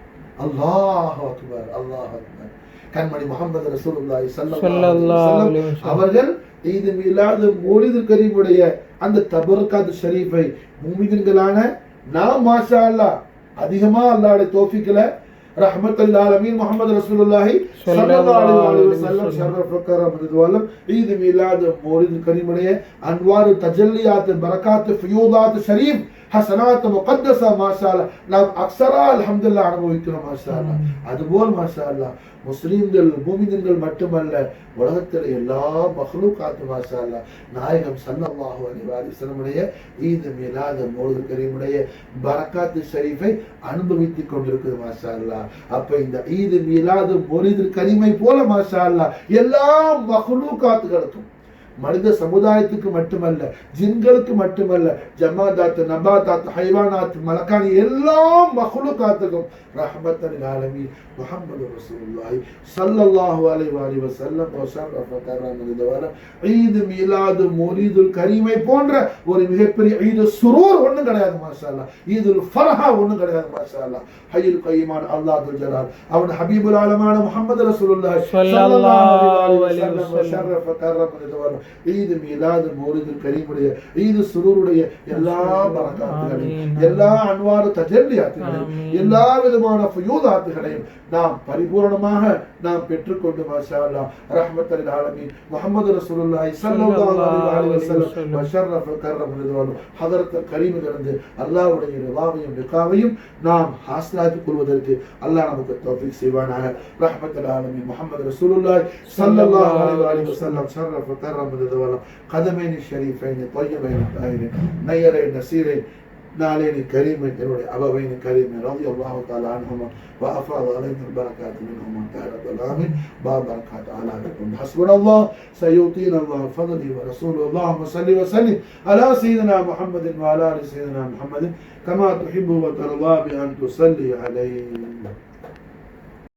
அல்லாஹு அக்பர், அல்லாஹு அக்பர். கண்மணி முஹம்மது ரசூலுல்லாஹி ஸல்லல்லாஹு அலைஹி வஸல்லம் அவர்கள் ஈத் மீலாத் மௌலிது கரீமுடைய அந்த தபர்ரகாத் ஷரீஃபை மூமின்களான நாம் மாஷா அல்லாஹ் அதிகமா அல்லாஹ்வுடைய தௌஃபீக்ல ரஹ்மத்துல் லில் ஆலமீன் முஹம்மது ரசூலுல்லாஹி ஸல்லல்லாஹு அலைஹி வஸல்லம் ஷரஃப கர்ரம் மஜ்து ஈத் மீலாத் மௌலிது கரீமுடைய அன்வார் தஜல்லியாத் பரகாத் ஃபியூதாத் ஷரீஃப் ஹசனாத் முகத்தஸா மாஷா அல்லாஹ் நாம் அக்ஸரா அல்ஹம்துலில்லாஹ் அனுபவிக்கிறோம். மாஷா அல்லாஹ், அதுபோல் மாஷா அல்லாஹ் முஸ்லிம்கள் மூமின்கள் மட்டுமல்ல, உலகத்தில் எல்லா மஹ்லூகாத் மாஷா அல்லாஹ் நாயகம் ஸல்லல்லாஹு அலைஹி வஸல்லம் ஈத் மீலாத் மௌலிது கரீமுடைய பரகாத் ஷரீஃபை அனுபவித்துக் கொண்டிருக்கிறது. மாஷா அல்லாஹ், அப்ப இந்த ஈத் மீலாத் மௌலிது கரீமை போல மாஷா அல்லாஹ் எல்லா மஹ்லூகாத்துகளுக்கும், மனித சமுதாயத்துக்கு மட்டுமல்ல, ஜின்களுக்கு மட்டுமல்ல, ஜமாதாத் நபாதாத் ஹைவானாத் மலக்கானி எல்லா மஹ்லூகாத்துக்கும் ரஹ்மத்துல் லில் ஆலமீன் முஹம்மது ரசூலுல்லாஹி ஸல்லல்லாஹு அலைஹி வஸல்லம் வஷரஃப கர்ரம் மஜ்து ஈத் மீலாத் மௌலிதுல் கரீமை போன்ற ஒரு மிகப்பெரிய ஈத் சுரூர் ஒண்ணும் கிடையாது. மாஷா அல்லாஹ், ஈதுல் ஃபர்ஹா ஒண்ணும் கிடையாது. மாஷா அல்லாஹ், ஹய்யுல் கய்யிமான அல்லாஹ் துல் ஜலால் அவன் ஹபீபுல் ஆலமான முஹம்மது ரசூலுல்லாஹி ஸல்லல்லாஹு அலைஹி வஸல்லம் வஷரஃப கர்ரம் மஜ்து ஈத் மீலாத் மௌலிதுல் கரீமுடைய ஈத் சுரூருடைய எல்லா பரக்காத்துகளையும், எல்லா அன்வார் தஜல்லியாத்துகளையும், எல்லா விதமான ஃபயூதாத்துகளையும் நாம் பரிபூர்ணமாக நாம் பெற்றுக்கொண்டு மாஷா அல்லாஹ் ரஹ்மத்துல் லில் ஆலமீன் முஹம்மது ரசூலுல்லாஹி ஸல்லல்லாஹு அலைஹி வஸல்லம் வஷரஃப கர்ரம் மஜ்து ஹதரத்துல் கரீமிலிருந்து அல்லாஹ்வுடைய ரிலாவையும் லிகாவையும் நாம் ஹாஸ்லாக்கிக் கொள்வதற்கு அல்லாஹ் நமக்கு தௌஃபீக் செய்வானாக. ரஹ்மத்துல் லில் ஆலமீன் முஹம்மது ரசூலுல்லாஹி ஸல்லல்லாஹு அலைஹி வஸல்லம் ஷரஃப கர்ரம் மஜ்து கதமைனி ஷரீஃபைனி طيبைனி தாஹிரின் நயரை நசீரை نالين كريم أبوين كريم رضي الله تعالى عنهما وأفاض علينا البركات منهم وانتهى الآمين بابركات على بكم حسبنا الله سيؤتينا الله فضله ورسوله اللهم صل وسلم على سيدنا محمد وعلى آل سيدنا محمد كما تحب وترضى بأن تصلي عليه.